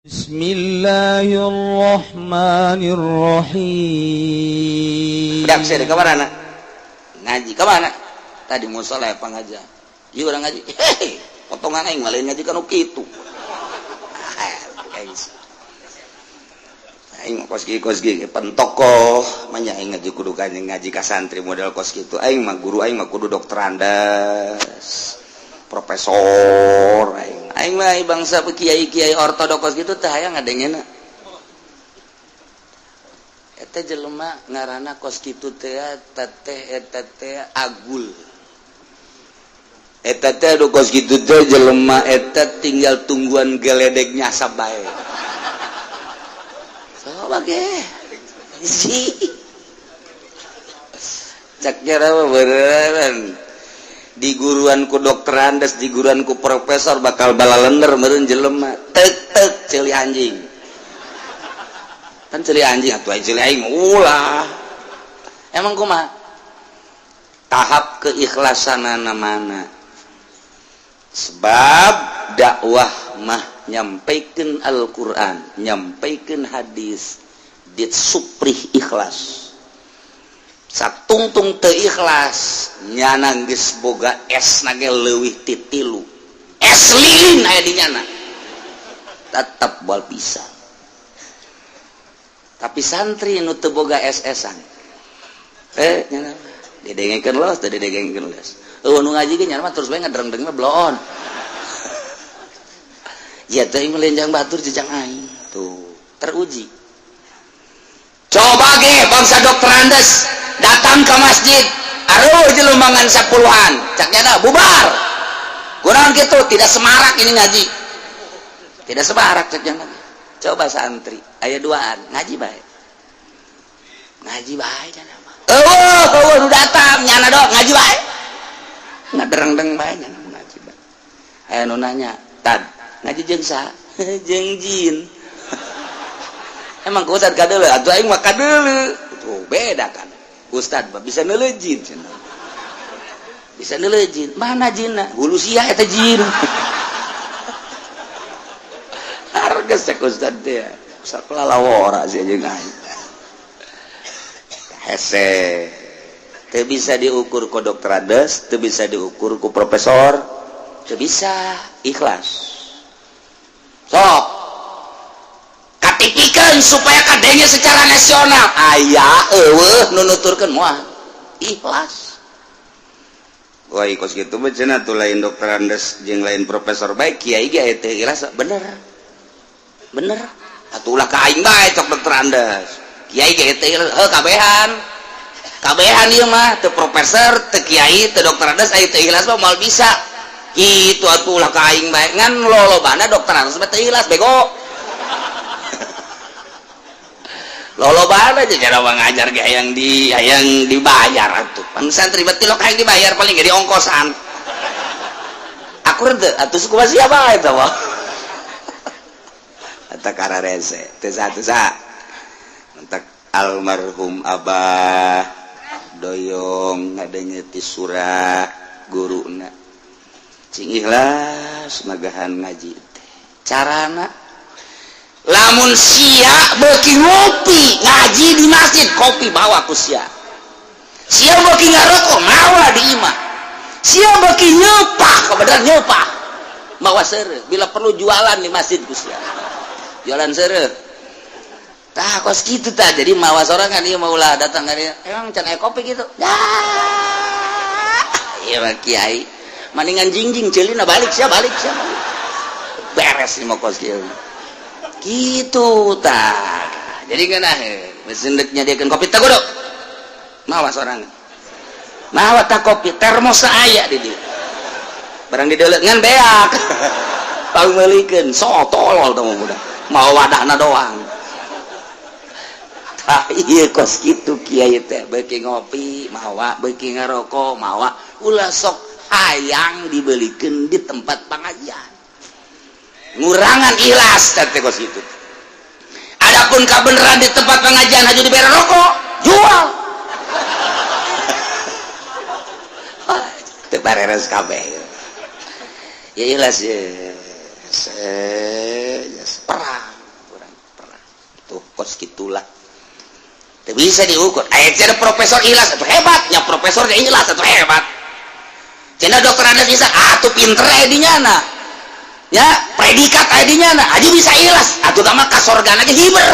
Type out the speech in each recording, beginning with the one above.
Bismillahirrahmanirrahim. Dak saya ke mana? Ngaji ke mana? Tadi musola apa ngaji? Ieu urang ngaji. Hei, potongan aing mah lain ngaji kana kitu. Aing kos gigi pentoko manya aing ngaji kudu ngaji ka santri model kos kitu. Aing mah guru aing mah kudu dokter andas. Profesor aing mah bangsa kiai-kiai ortodoks gitu teh hayang ngadengeuna. Eta jelema ngaranna kos kitu teh eta teh agul. Eta teh adu kos kitu teh jelema eta tinggal tungguan geledek nyasab bae. Saha ge? Si. Cak jara beneran. Di guruan ku dokter andes, di guruan ku profesor bakal balalender meureun jelema. Tek ceuli anjing. Kan ceuli anjing atuh ceuli aing ulah. Emang kumaha? Tahap keikhlasanana mana? Sebab dakwah mah nyampaikeun Al-Qur'an, nyampaikeun hadis, dit suprih ikhlas. Satungtung teu ikhlas nyana geus boga es nage leuwih ti 3 es lilin aya di nyana tetep moal pisan. Tapi santri nu teu boga es-esan nyana didengekeun los teu didengekeun los nu ngaji ge nyana mah terus bae ngadreng-dreng mah bloon ya teh ieu lenjang batur jejang aing tuh teruji. Coba ge bangsa dokter andes datang ke masjid, aduh jelumangan 10-an, caknya bubar. Kurang gitu, tidak semarak ini ngaji. Tidak semarak caknya. Coba santri, aya 2an, ngaji baik. Ngaji baik jangan apa. Nu datang, nyana dok, ngaji baik. Ngadereng-dereng baik nyana ngaji baik. Aya nu nanya, "Tad, ngaji jeung saha?" "Jeung jin." Emang ku ustad kadeuleu, atuh aing mah kadeuleu. Tuh beda kan. Ustad bisa nelejin, bisa nelejin. Mana jinna? Hulu sia eta jin. Harga cek ustad teh. Saklala wora sia jeung aing. Hese. Teu bisa diukur ku dokter ades, teu bisa diukur ku profesor, teu bisa ikhlas. Sok katipikeun supaya kadenge secara nasional aya nu nuturkeun moal ikhlas. Wah kos kitu mah cenah tuh lain dokter andes jeung lain profesor bae kiai ge teu ikhlas bener atuh ulah ka aing bae cok dokter andes kiai ge teu ikhlas kabehan ieu mah teu profesor teu kiai teu dokter andes aya teu ikhlas mah moal bisa kitu atuh ulah ka aing bae ngan lolobana dokter andes mah teu ikhlas bego. Lolobana aja cara ngajar ge hayang dibayar atuh. Pan santri beti lo hayang dibayar paling ge di ongkosan. Aku teu atuh kumaha siapa eta mah. Eta kararese teu sa. Entak almarhum Abah Doyong ngadenge ti surah guruna. Cing ikhlas magahan ngaji teh. Carana lamun sia beuki ngopi ngaji di masjid kopi bawa ku sia beuki ngarokok mawa di imah sia beuki nyepah kebenaran nyepah mawa seureut bila perlu jualan di masjid ku sia jualan seureut tah kos kitu tah jadi mawa sorangan ieu maulah datang ka dieu emang can aya kopi gitu ieu mah kiai maningan jingjing ceulina balik sia beres ieu mah kos kieu gitu tak jadi kan mesendeknya dia kan kopi tak kudu mawa seorang mawa tak kopi termos aya di dia barang di deuleu ngan beak paling meulikeun so tolol teh muda mau wadahna doang tah ieu kos kitu kiai teh beuki ngopi mawa beuki ngarokok mawa ulah sok hayang dibeulikeun di tempat pengajian ngurangan ikhlas teh kos itu. Adapun kabeneran di tempat pengajian haju dibere rokok, jual. Teu bareres kabeh. Ya ikhlas ya. Perang. kos gitulah. Teu bisa diukur. Aya cenah profesor ilas atuh hebatnya, profesornya ilas atuh hebat. Cenah dokter Andes bisa atuh pinter aya di nyana. Ya, predikat aya di nyana, aja bisa ilas. Atuh tah mah kasorgana ge hiber.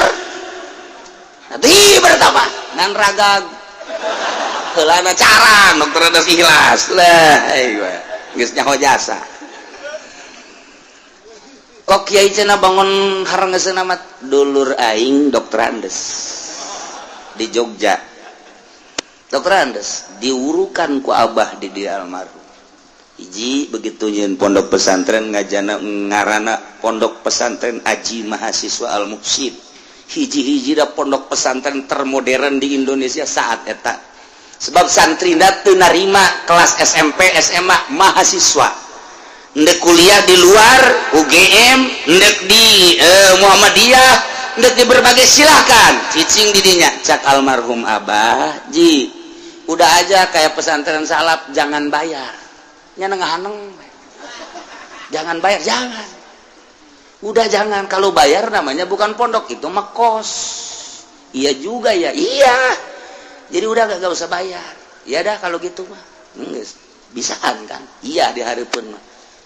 Atuh hiber tah mah ngan ragag. Heulana carang dokter Andes ilas. Lah, geus nyaho jasa. Kok kiai cenah bangun harangeusna mah dulur aing dokter Andes. Di Jogja dokter Andes diurukan ku abah di almarhum hiji begitu nyeun pondok pesantren ngajana ngarana pondok pesantren Aji Mahasiswa Al Muksid hiji-hiji da pondok pesantren termodern di Indonesia saat eta sebab santrina teu narima kelas SMP SMA mahasiswa ndek kuliah di luar UGM ndek di Muhammadiyah ndek di berbagai silahkan cicing didinya cak almarhum abah ji udah aja kayak pesantren salaf jangan bayar nyana ngahaneng jangan bayar jangan udah jangan kalau bayar namanya bukan pondok itu mah kos iya juga ya iya jadi udah gak usah bayar ya dah kalau gitu mah bisaan kan iya di hari pun mah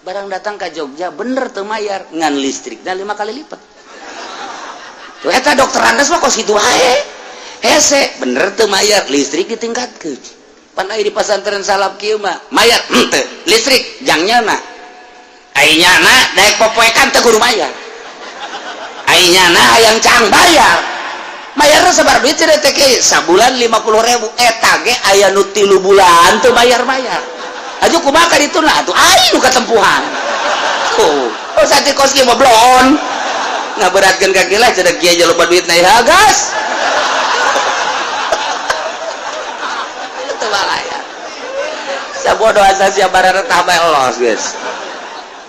barang datang ke Jogja bener tuh bayar ngan listrik dan 5 kali lipat. Eta dokter Andes mah kos kitu wae. Hese bener teu mayar listrik ditingkatkeun. Pan aya di pesantren salaf kieu mah mayar teu listrik jangnyana. Ai nyana daek popoekan teu kudu mayar. Ai nyana hayang cang bayar. Mayarna sabar duit cenah teh ge sabulan 50.000 eta ge aya nu 3 bulan teu bayar-bayar. Aju kumaha ka dituna atuh ai nu katempuhan. Oh sate kos kieu mah blon. Ngaberatkan kaki lah cedek kiai aja lupa duit naik hagas itu balaya sabodoh asal siapa retah bae los guys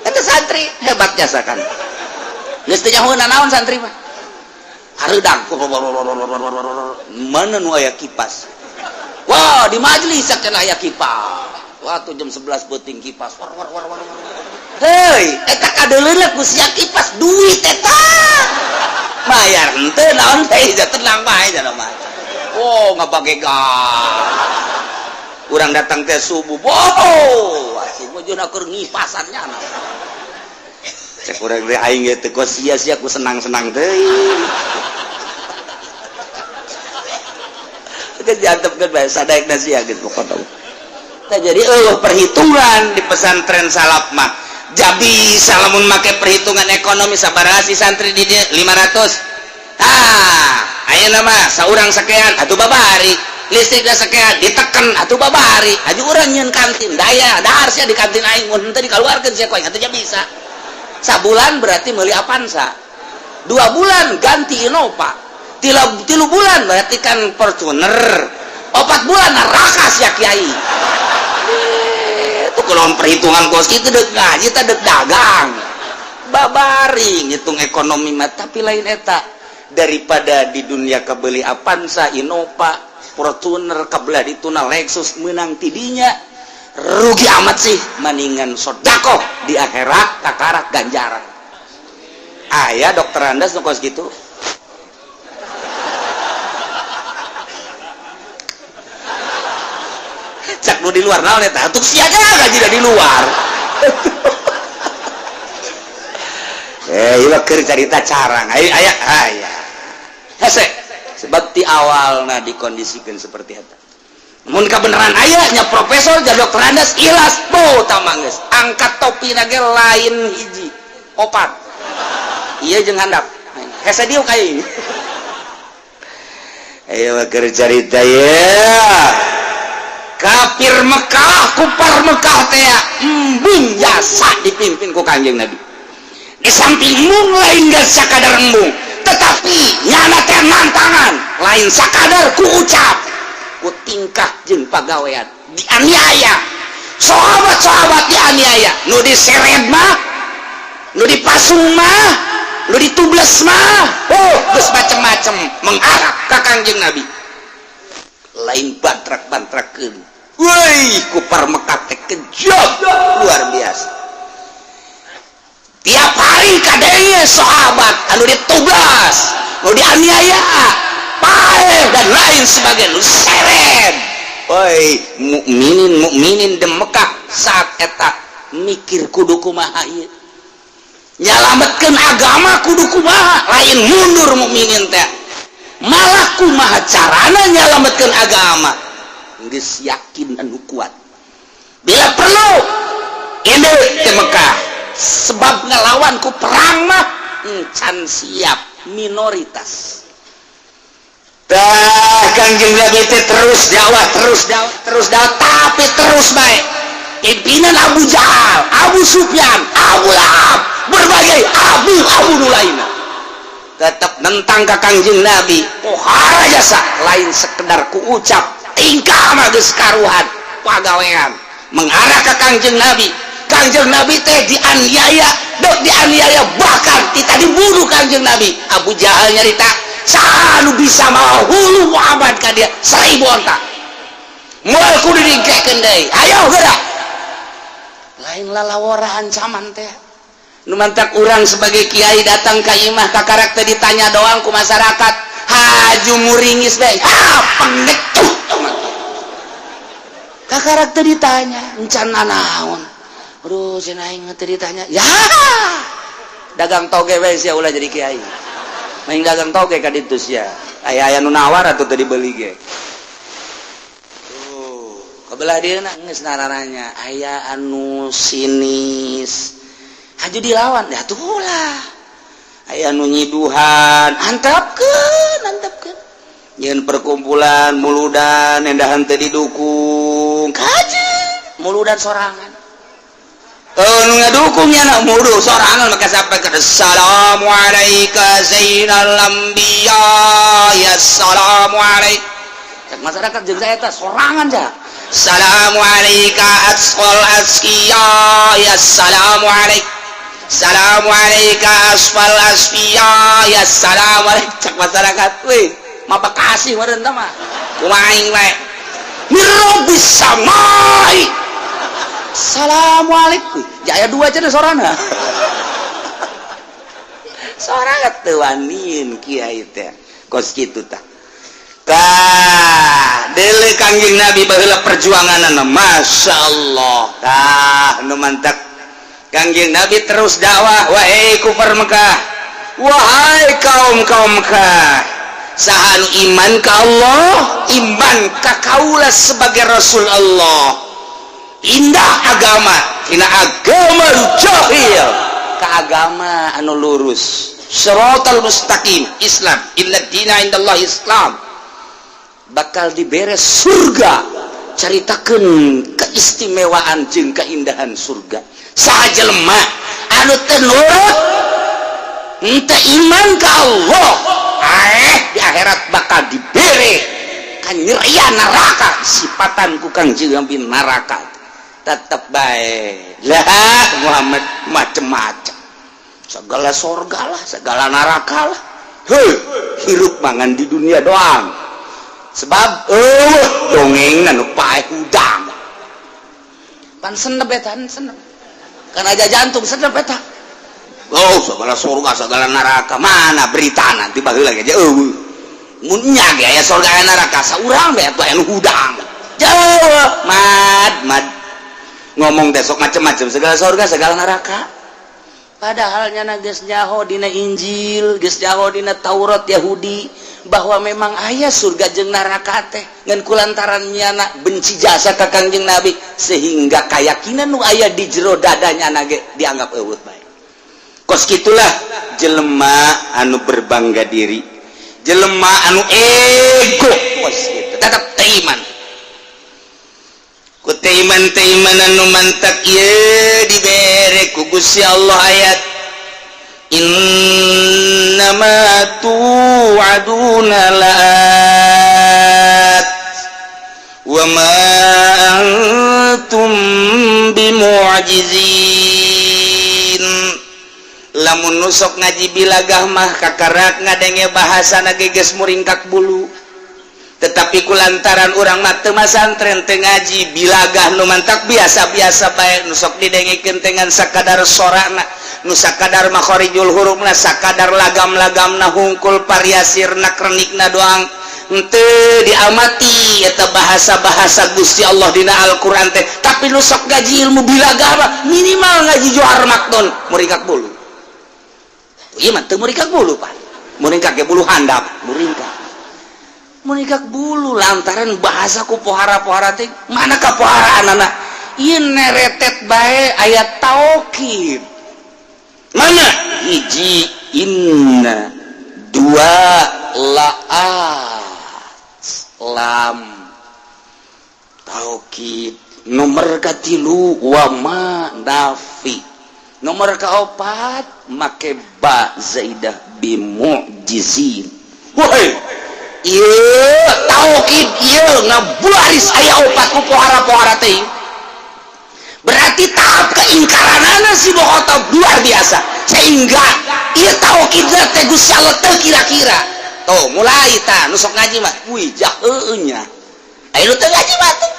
itu santri hebat jasakan geus teu nyahoeuna naon santri mah hareudang mana nu aya kipas wah di majelis cenah aya kipas waktu jam 11 beuting kipas war hei eta kadeuleuleuh ku sia kipas duit eta bayar henteu naon teh ja tenang bae cenah mah oh ngapake gas urang datang teh subuh boh asih bojona keur ngipasan nyana cek urang teh aing ge teu sia-sia ku senang-senang teuing geus diantepkeun bae sadaekna sia geus pokona jadi perhitungan di pesantren salaf mah jadi salamun make perhitungan ekonomi sabaraha si santri di dia 500 ayeuna mah saurang sakean atuh babari listrikna sakean diteken atuh babari aju urang nyeun kantin daya dahar sia di kantin aing mun teu dikaluarkeun sia koeng atuh nya bisa sabulan berarti meuli Avanza 2 bulan ganti Innova 3 bulan berarti kan Fortuner 4 bulan neraka sia kiai itu kalau perhitungan kos itu dek ngaji kita dek dagang babari ngitung ekonomi mah tapi lain eta daripada di dunia kabeli Avanza Innova Fortuner kabelah dituna Lexus menang tidinya rugi amat sih mendingan sodakoh di akhirat kakarak ganjaran aya dokter Andes nu kos gitu cak nu di luar naon eta atuh sia gaji da di luar ieu keur carita carang aya hese sebab ti awalna dikondisikeun seperti eta mun kabeneran aya nya profesor jadi dokter Andes ilas bo tamanggeus angkat topina ge lain hiji 4 ieu jeung handap hese dieu ka ieu ayo keur carita ya kafir Mekah kupar Mekah teh embung jasa dipimpin ku Kanjeng Nabi di samping mung lain gak sakadar embung tetapi nyana teh nantangan lain sakadar ku ucap ku tingkah jeung pagawean dianiaya sahabat-sahabat dianiaya nu diseret mah nu dipasung mah nu ditubles mah geus macem-macem mengarah ka Kanjeng Nabi lain bantrak-bantrakeun woi kupar Mekah teh kejam luar biasa tiap hari kadenge sahabat anu ditublas mau dianiaya paeh dan lain sebagainya seret. Oi mukminin di Mekah saat eta mikir kudu kumaha ieu nyalametkeun agama kudu kumaha lain mundur mukminin teh malah kumaha carana nyalametkeun agama geus yakin anu kuat bila perlu ini di Mekah sebab ngelawan ku perang mah encan siap minoritas. Kangjeng Nabi terus dakwah tapi terus baik pimpinan Abu Jahal, Abu Sufyan, Abu Lahab, berbagai abu lainnya tetap nentang ke Kangjeng Nabi pohara jasa lain sekedar ku ucap tingkah mah geus karuhan pagawean mengarah ke Kangjeng Nabi teh dianiaya bahkan kita dibunuh Kangjeng Nabi. Abu Jahal nyarita sanu bisa mahulu Muhammad ka dia 1000 onta moal kudu digekeun deui ayo gerak lain lalawara ancaman teh nu mantak urang sebagai kiai datang ka imah ka karakter ditanya doang ku masyarakat haju muringis bae pendek tuh ka karakter ditanya encan nanaon aduh cenah aing teh ditanya ya dagang toge we sia ulah jadi kiai main dagang toge ka ditu sia aya nu nawar atuh teu dibeli ge tuh kabelah dieuna geus narananya aya anu sinis haju dilawan ya tuh ulah aya nu nyiduhan antapkeun nyeun perkumpulan muludan endahan teu didukung kaje muludan sorangan nu ngadukungnya nak mudu sorangan maka sampai ke assalamu alayka zainal anbiya ya assalamu alayka masyarakat jeung saya teh sorangan ja assalamu alayka asqal asqiya ya assalamu alayka assalamu alayka asfal asfiya ya assalamu alayka cak masyarakat weh mapa kasih meureun tah mah kumaha aing we mirobis samai assalamualaikum jaya dua aja sorana sorana tewanin kiai teh kos kitu tah tah deuleu Kangjeng Nabi baheula perjuanganna Masya Allah tah nu mantap Kangjeng Nabi terus dakwah wahai kufar Mekah wahai kaum Mekah saha nu iman ka Allah iman ka kaula sebagai Rasul Allah indah agama tina agama jahil ka agama anu lurus syaratal mustaqim Islam inna dina indallah Islam bakal diberes surga caritakeun keistimewaan jeung keindahan surga saha jelema anu teu nurut henteu iman ka Allah di akhirat bakal dibere kanyerian neraka sifatan ku Kangjeng Nabi neraka tetap baik lah Muhammad macam-macam segala surga lah segala neraka lah hirup mangan di dunia doang sebab dongeng anu paeh udang pan senep eta senep kan aja jantung senep eta segala surga segala neraka mana berita nanti baheula ge mun nya ge aya surga aya neraka saurang bae anu udang jauh mad ngomong besok macam-macam segala surga segala neraka padahal nyana geus nyaho dina Injil geus nyaho dina Taurat Yahudi bahwa memang aya surga jeung neraka teh ngan kulantaran nyana benci jasa ka Kangjeng Nabi sehingga kayakinan nu aya di jero dadanya nyana ge dianggap eueuh bae kos kitulah jelema anu berbangga diri jelema anu ego kos kitu tetep iman ku teiman anu mantak ieu dibere ku Gusti Allah ayat innama tu'aduna la'at wa ma antum bimu'jizin lamun nusok ngaji bilagah mah kakarak ngadenge bahasana geus muringkak bulu tetapi kulantaran urang mah teu masantren teu ngaji bilagah nu mantak biasa-biasa bae nusok didengikeun dengan sakadar sorana nusa kadar makhorijul hurufna sakadar lagam-lagamna hungkul variasirna krenikna doang henteu diamati eta bahasa-bahasa Gusti Allah dina Al-Qur'an teh tapi nu sok ngaji ilmu bilaga minimal ngaji Johar Makdon muringkak bulu ieu mah teu muringkak bulu Pak muringkak ge bulu handap muringkak bulu lantaran bahasa ku pohara-pohara teh mana ka poharaanana ieu neretet bae ayat taukid mana hiji inna dua lam taukid nomor katilu wa ma nafi nomor kaopat make ba zaidah bimu'jizin woi ieu taukid ieu ngabaris aya opat ku pohara-pohara teh berarti tahap keingkaranana si bohota luar biasa sehingga ieu taukid teh Gusti Allah teu kira-kira tuh mulai tah nu sok ngaji mah wih jaheu nya aya nu teu ngaji mah tuh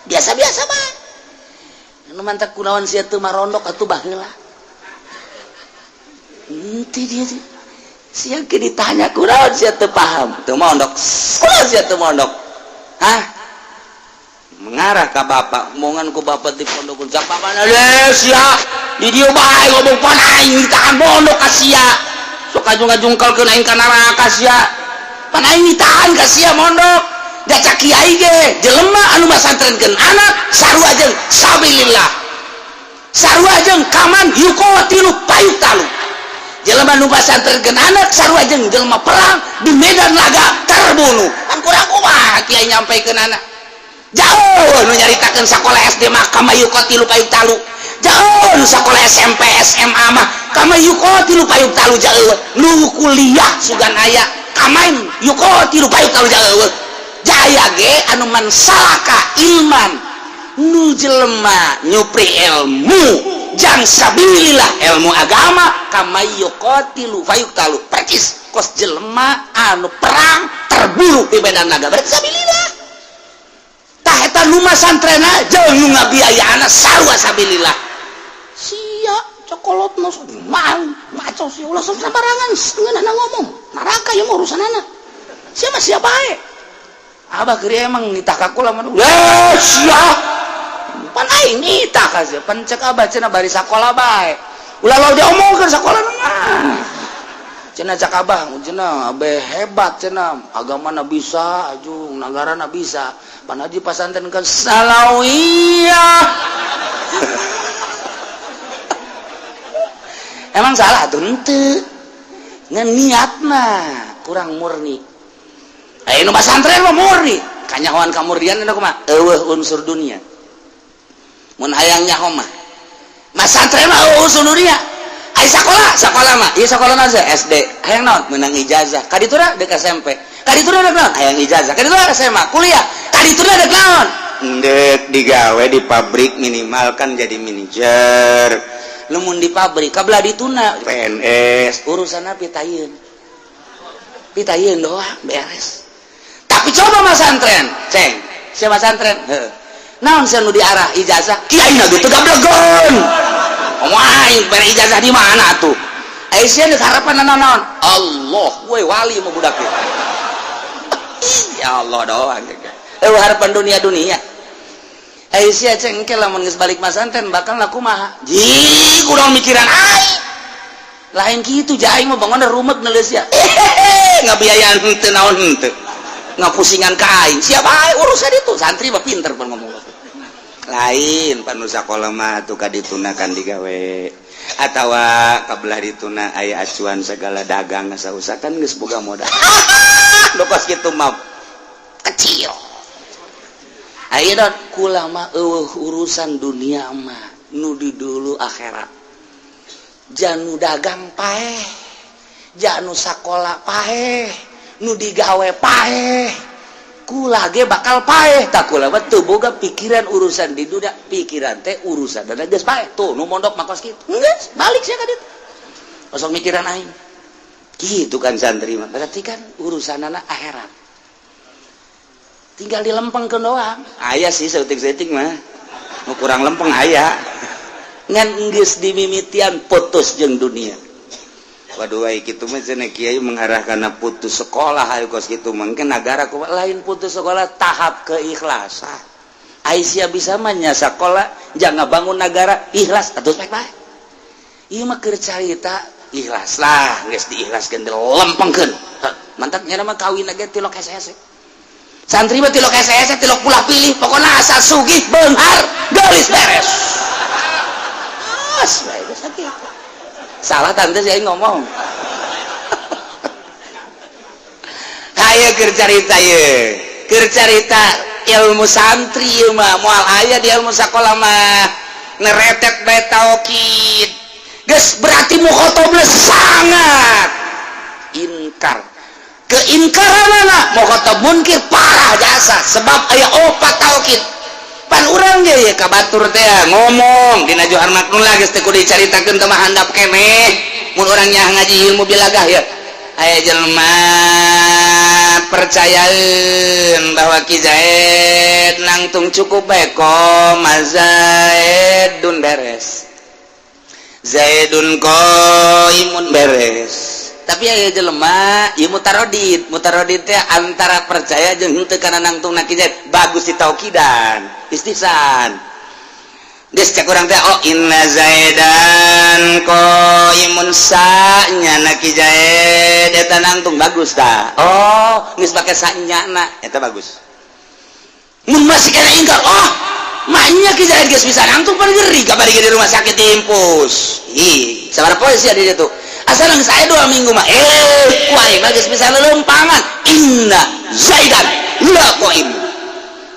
biasa-biasa mah nu mantap kunaon sia teu marondok atuh baheula henteu dia sia ge ditanya kunaon sia teu paham teu mondok kunaon sia teu mondok hah mengarah ke bapak omongan ku bapak di pondok cak bapak sia di dieu bae ngomong pan aing ditahan pondok ka sia sok ngajung-ngajungkalkeun aing ka neraka sia pan aing ditahan ka sia mondok da cak kiai ge jelema anu masantrenkeun anak sarua jeung sabilillah sarua jeung kaman yuqatilu payutalu jelema anu masantrenkeun anak sarua jeung jelema perang di medan laga terbunuh kan kurang kumaha kiai nyampaikeun anak jauh nu nyaritakeun sakola SD mah kama yuqatilu payutalu jauh nu sakola SMP SMA mah kama yuqatilu payutalu jauh nu kuliah sugan aya kamain yuqatilu payutalu jauh jaya ge anu man salaka ilman nu jelema nyupri ilmu jang sabilillah ilmu agama kama yuqatilu payutalu percis kos jelema anu perang terburu di medan naga berarti sabilillah tah eta nu masantrena jeung nu ngabiayaana sarua sabilillah sia cokolotna mang maco sia ulah sembarangan ngeunana ngomong neraka ieu mah urusanana sia mah sia bae abah keur emang nitah ka kula mah sia pan aing nitah ka sia pan cek abah cenah bari sakola bae ulah law diomongkeun sakola mah cenah cak abah cenah abe hebat cenah agamana bisa ajung nagarana bisa pan haji pasantren kan salawiyah emang salah tuh henteu ngan niatna kurang murni nu pasantren mah murni kanyahoan kamurnian anu kumaha eueuh unsur dunia mun hayang nyaho mah masantren mah unsur dunia ai sakola mah ieu sakola naon SD hayang naon meunang ijazah kaditura deuk SMP kaditura deuk naon hayang ijazah kaditura SMA kuliah kaditura deuk naon deuk digawe di pabrik minimal kan jadi manajer lamun di pabrik kabelah dituna PNS urusanna pitayeun doang beres tapi coba masantren ceng sia masantren heuh naon sia nu diarah ijazah kiai na gitu gablegon aing bare ijazah di mana atuh aya sia deuk harapan naon Allah we wali mah budak ieu ya Allah doang harapan dunia aya sia cengke lamun geus balik masantren bakal kumaha ji kurang mikiran aing lain kitu ja aing mah bangun rumek neuleus sia ngabiayaan henteu naon henteu ngapusingan ka aing sia bae urusan itu santri mah pinter pun ngomong lain panu sakola mah atuh kaditunakan digawe atawa kabelah dituna aya acuan segala dagang sausa kan geus boga modal lokos kitu mah kecil ayeuna kula mah eueuh urusan dunia mah nu di dulu akhirat janu dagang paeh janu sakola paeh nu digawe paeh kula ge bakal paeh tak kula mah teu boga pikiran urusan di dunia pikiran teh urusan dan geus paeh tuh nu mondok makos kitu geus balik sia ka ditu osok mikiran aing gitu kan santri mah berarti kan urusanana akhirat tinggal dilempengkeun doang aya sih seutik-seutik mah nu kurang lempeng aya ngan geus dimimitian foto putus jeung dunia. Waduh kitu mah cenah kiai mengarah kana putus sekolah hayu kos kitu mungkin negara ku lain putus sekolah tahap keikhlasan. Aisyah bisa mah nya sakola jangan bangun negara ikhlas atuh baik-baik. Ieu mah keur carita ikhlas lah geus diikhlaskeun lempengkeun. Mantap nya mah kawin ge tilok hese-hese. Santri mah tilok hese-hese tilok pulah pilih pokona asal sugih beunghar geus beres. Bae geus sakitu. Salah tante saya ngomong. Haye keur carita ye. Keur carita ilmu santri ieu mah moal aya di ilmu sakola mah neretet bae taukid. Geus berarti mukhatabna sangat inkar. Keinkaranana mukhatab munkir parah jasa sebab aya opat taukid. Pan urang ge ya kabatur teh ngomong dina Johar Maknun lagi teh kudu dicaritakeun teh mah handap keneh mun urang nya ngaji ilmu bilagah ya aya jelema percayaeun bahwa Ki Zaid nangtung cukup bae Zaidun beres Zaidun qaimun beres tapi aya jelema ieu mutarodid teh antara percaya jeung henteu kana nangtungna Ki Zaid bagus ditaukidan istihsan geus cek urang teh oh inna Zaidan qaimun sa'nyana Ki Zaid eta nangtung bagus tah oh geus pake sa'nyana eta bagus mun masih kana ingkar oh mahnya Ki Zaid geus bisa nangtung pan geri kabari di rumah sakit impus ih sabaraha poe sia di ditu asal geus aya 2 minggu mah kuaing geus bisa lelempangan inna Zaidan la qaim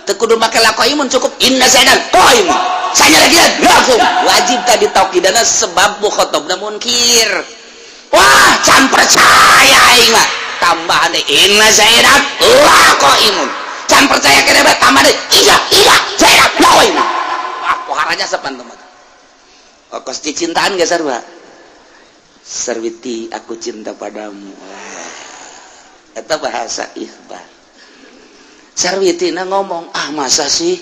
teu kudu make la qaimun cukup inna Zaidan qaim sanya lagi langsung wajib tadi taukidana sebab mukhatabna munkir wah can percaya aing mah tambahan deui inna Zaidan la qaimun can percaya keneh bae tambah deui iya Zaidan la qaim wah poharaja sapan teman kos dicintaan geus sarua Sarwiti aku cinta padamu eta bahasa ikhbar Sarwiti na ngomong ah masa sih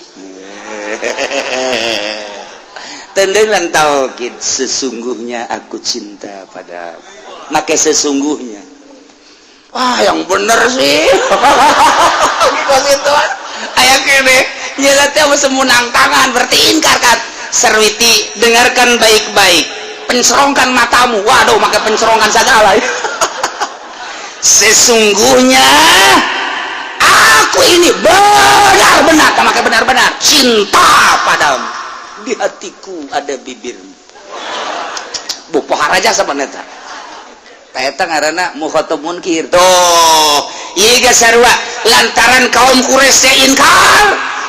tendengan taukid sesungguhnya aku cinta padamu make sesungguhnya wah yang bener sih kos itu aya kene nya teh semunang tangan berarti ingkar kan Sarwiti dengarkan baik-baik pencerongkan matamu waduh maka pencerongkan segala sesungguhnya aku ini benar-benar maka benar-benar cinta padamu di hatiku ada bibirmu bu poharaja sapaneta eta ngaranna mukhatab munkir tuh ieu ge sarua lantaran kaum Quraisy teh inkar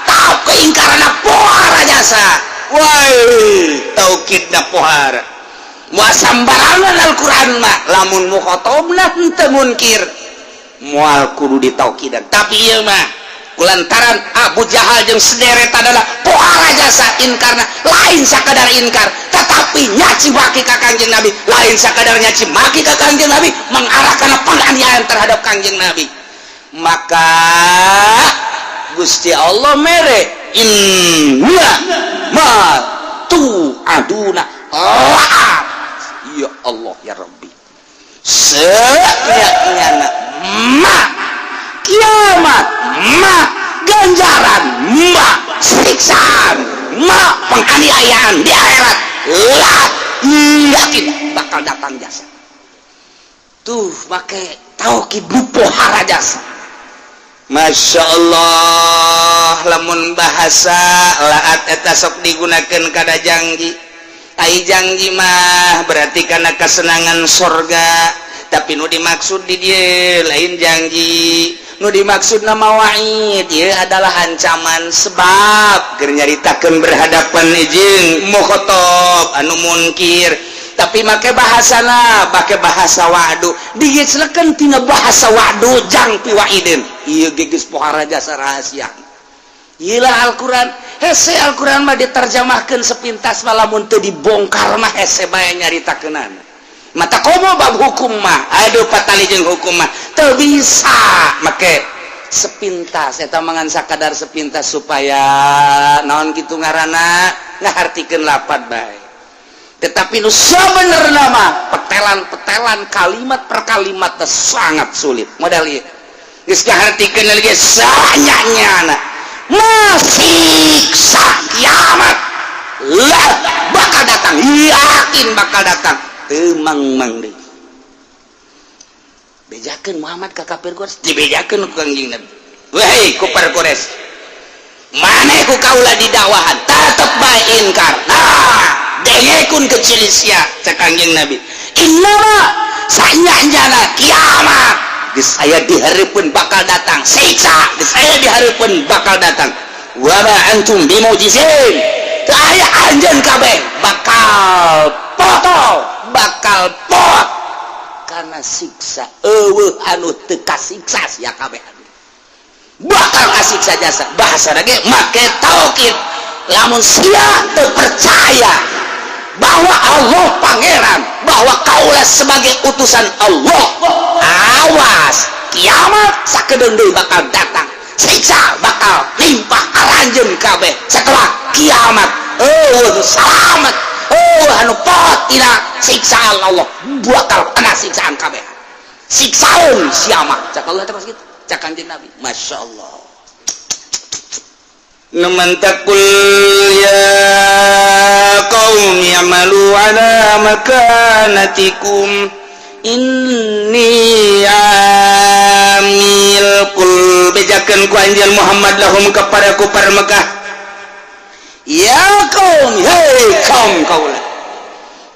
tau keingkaranna poharaja sa woi taukidna pohara moal sambarangan Al-Quran mah lamun mukhatabna henteu munkir moal kudu ditaukidan tapi ieu mah kulantaran Abu Jahal jeung sederet adalah pohara jasa inkarna lain sakadar inkar tetapi nyaci maki ka Kangjeng Nabi lain sakadar nyaci maki ka Kangjeng Nabi mengarah kana penganiayaan terhadap Kangjeng Nabi maka Gusti Allah mere inna ma tu aduna la'at ya Allah ya Rabbi senyaknyana ma kiamat ma ganjaran ma siksaan ma penganiayaan di akhirat lah yakin bakal datang jasa tuh make taukid pohara jasa Masya Allah lamun bahasa laat eta sok digunakeun kada janji ai janji mah berarti karena kesenangan sorga tapi nu dimaksud di dieu lain janji nu dimaksud nama wa'id ieu adalah ancaman sebab keur nyaritakeun berhadapan jeung mukhatab anu munkir tapi make bahasana make bahasa wa'du digeclekeun tina bahasa wa'du jang pi wa'idin ieu geus pohara jasa rahasia iyalah Al-Quran hese Al-Quran mah diterjemahkan sepintas malamun teu dibongkar mah hese bae nyaritakeunana mata komo bab hukum mah aduh patali jeung hukum mah teu bisa make sepintas eta mangan sakadar sepintas supaya naon kitu ngaranna ngahartikeun lapad bae tetapi nu sebenarnya mah petelan-petelan kalimat per kalimat sangat sulit modal ieu geus kahartikeun lagi sanyanya masih kiamat lah bakal datang yakin bakal datang teu mang-mang deui bejakeun Muhammad ka kafir Quraisy dibejakeun ku Kangjeng Nabi wahai kufar Quraisy maneh ku kaula di dakwahan tetep bae ingkar dengekun kecil sia cek Kangjeng Nabi innama sanyanjana kiamat geus aya dihareupeun bakal datang siksa geus aya dihareupeun bakal datang wa ma antum bimujizin teu aya anjeun kabeh bakal pot karena siksa eueuh anu teu kasiksa sia kabeh bakal kasiksa jasa bahasa lagi make taukid lamun sia teu percaya bahwa Allah pangeran bahwa kaulah sebagai utusan Allah awas kiamat sakedeung deui bakal datang siksa bakal limpah aranjeun kabeh setelah kiamat selamat anu pot tina siksa Allah bakal kena siksaan kabeh siksaun siapa cak Allah teh kitu cak Kanjeng Nabi masyaallah naman taqul ya qaumi amalu ala makanatikum inni amil kul bejakeun ku anjeun Muhammad lahum kepada kufar Mekah ya kaum hei kaum kaulah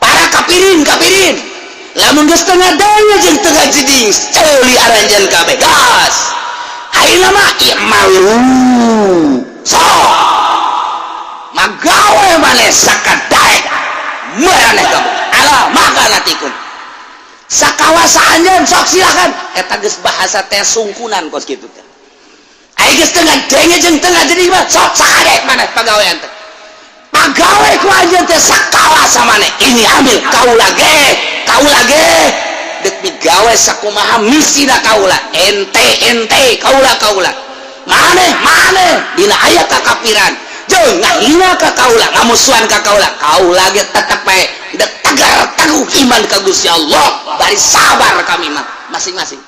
para kafirin lamun geus tengah daya jeung tengah jeding ceuli aranjeun kabeh gas ayeuna mah malu so magawe maneh sakadaek maneh kamu ala makanatikum sakawasa anjeun sok silakan eta geus bahasa teh sungkunan kos kitu teh aya geus tengah denge jeung tengah jeding mah sok sakadaek maneh pagawean teh pagawe ku anjeun teh sakawasa maneh ini ambil kaula ge dek digawe sakumaha misina kaula ente kaula maneh dina aya kakafiran jeung ngahina ka kaula ngamusuhan ka kaula ge tetep bae dek tegar teguh iman ka Gusti Allah bari sabar kami mah masing-masing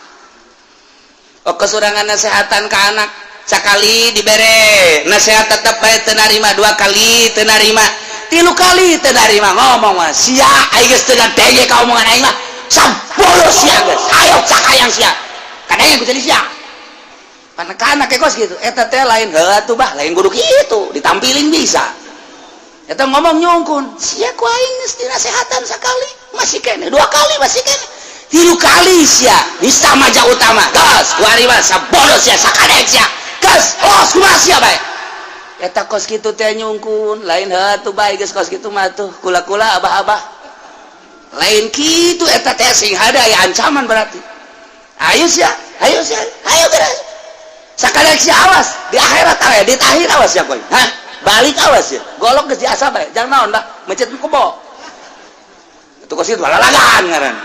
kesurangan nasehatan ka anak sekali dibere nasihat tetap baik tenarima dua kali tenarima 3 kali tenarima ngomong mah sia aing geus teu denge ka omongan aing mah sampolo sia geus ayo cakayang sia kadang ku jadi sia anak-anak kos gitu eta teh lain heuh bah lain kudu kitu ditampilin bisa eta ngomong nyungkun sia ku aing geus dinasehatan sekali masih kene 2 kali masih kene 3 kali sia bisa maja utama gas kuari mah sampolo sia sakadek sia gas los kumaha sia bae eta kos kitu teh nyungkun lain heuh bae geus kos kitu mah tuh kula-kula abah-abah lain kitu eta teh sing hada aya ancaman berarti ayo geus sakadek sia awas di akhirat awe di tahir awas ya koy hah balik awas ya golok geus diasa bae jangan naon dah mencet kebo itu kos kitu lalagan ngaran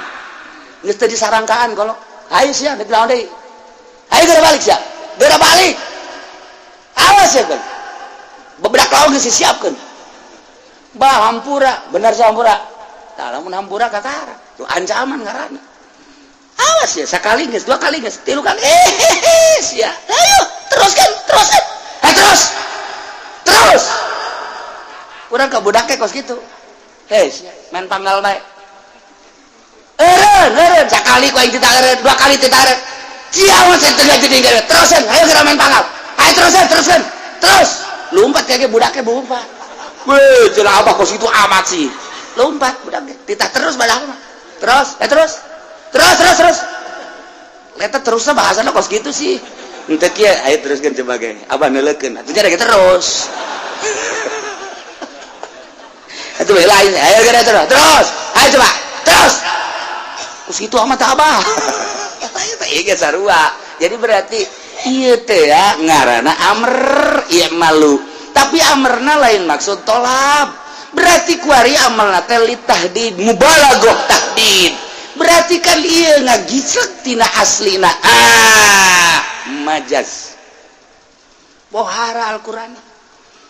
geus teu disarangkaan golok ayo sia di lawan deui ayo geura balik sia geura balik awas ya koy bebedak lawan geus disiapkeun bah hampura bener hampura tah lamun hampura kakara itu ancaman ngaranna awas ya sekali geus 2 kali geus 3 kali sia ayo teruskan terus urang ka budake kos kitu sia main panggal bae eureun sakali ku aing teu eureun 2 kali teu eureun sia mah tengah jadi terusan ayo geura main panggal ayo teruskan terus lompat kage budake lompat weh cenah abah kos kitu amat sih lompat budake titah terus badah mah terus eta terusna bahasana kos kitu sih henteu kieu aya teruskeun coba ge abah neuleukeun atunya da terus atuh bae lain ayo geura terus ayo coba terus kos kitu amat abah eta ieu sarua jadi berarti ieu teh ya ngaranna amr ieu malu tapi amrna lain maksud tolab berarti kuari amalna teh li tahdid mubalaghah tahdid berarti kan ieu ngagisrek tina aslina majaz pohara Al-Qur'an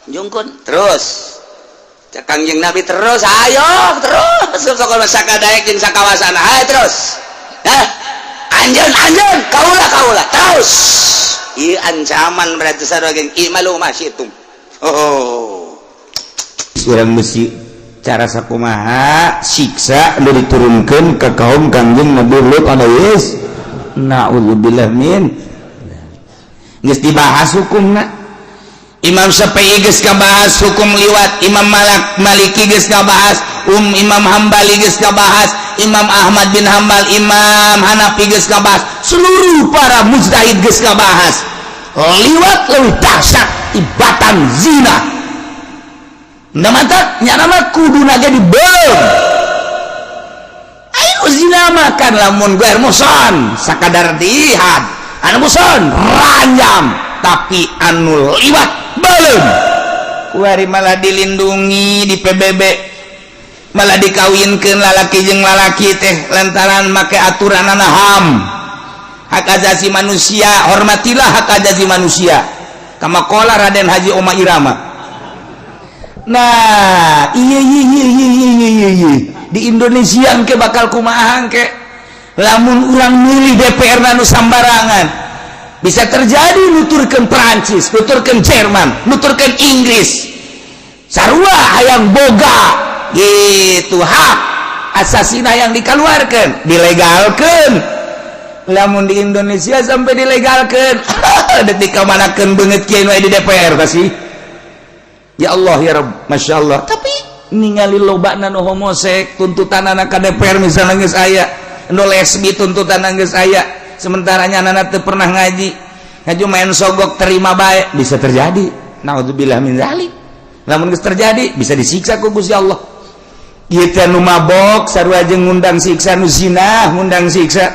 jungkun terus cek Kangjeng Nabi terus ayo terus sok sakadaek jeung sakawasana ayo terus anjeun kaula terus ieu ancaman berarti sareng imalu masyitum urang mesti cara sakumaha siksa anu diturunkeun ka kaum Kangjeng Nabi Lut alaihi naudzubillah min geus dibahas hukumna Imam Syafi'i geus kabahas hukum liwat, Imam Maliki geus kabahas, Imam Hambali geus kabahas, Imam Ahmad bin Hambal, Imam Hanafi geus kabahas, seluruh para mujtahid geus kabahas. Liwat leuwih dahsyat tibatan zina. Namata nya nama kuduna ge dibeum. Ayo zina makan lamun guer muson, sakadar dihad. Anu muson ranjam, tapi anu liwat belum kuari malah dilindungi di PBB malah dikawinkeun lalaki jeung lalaki teh lantaran make aturan HAM hak asasi manusia hormatilah hak asasi manusia kama qala Raden Haji Oma Irama. Nah iya di Indonesia engke bakal kumaha engke lamun urang milih DPR anu sambarangan bisa terjadi nuturkeun Perancis, nuturkeun Jerman, nuturkeun Inggris. Sarua hayang boga gitu hak asasina yang dikeluarkan, dilegalkeun. Lamun di Indonesia sampai dilegalkeun, detik kamanakeun beungeut kieu di DPR kasih. Ya Allah ya Rabb, Masya Allah. Tapi ningali lobana nu homosek tuntutanana ka DPR misalnya geus aya, nu lesbi tuntutanana geus aya. Sementaranya anak teu pernah ngaji main sogok terima baik bisa terjadi naudzubillah min zalik lamun geus terjadi bisa disiksa ku Gusti Allah ieu teh nu mabok sarua jeung ngundang siksa nu zina ngundang siksa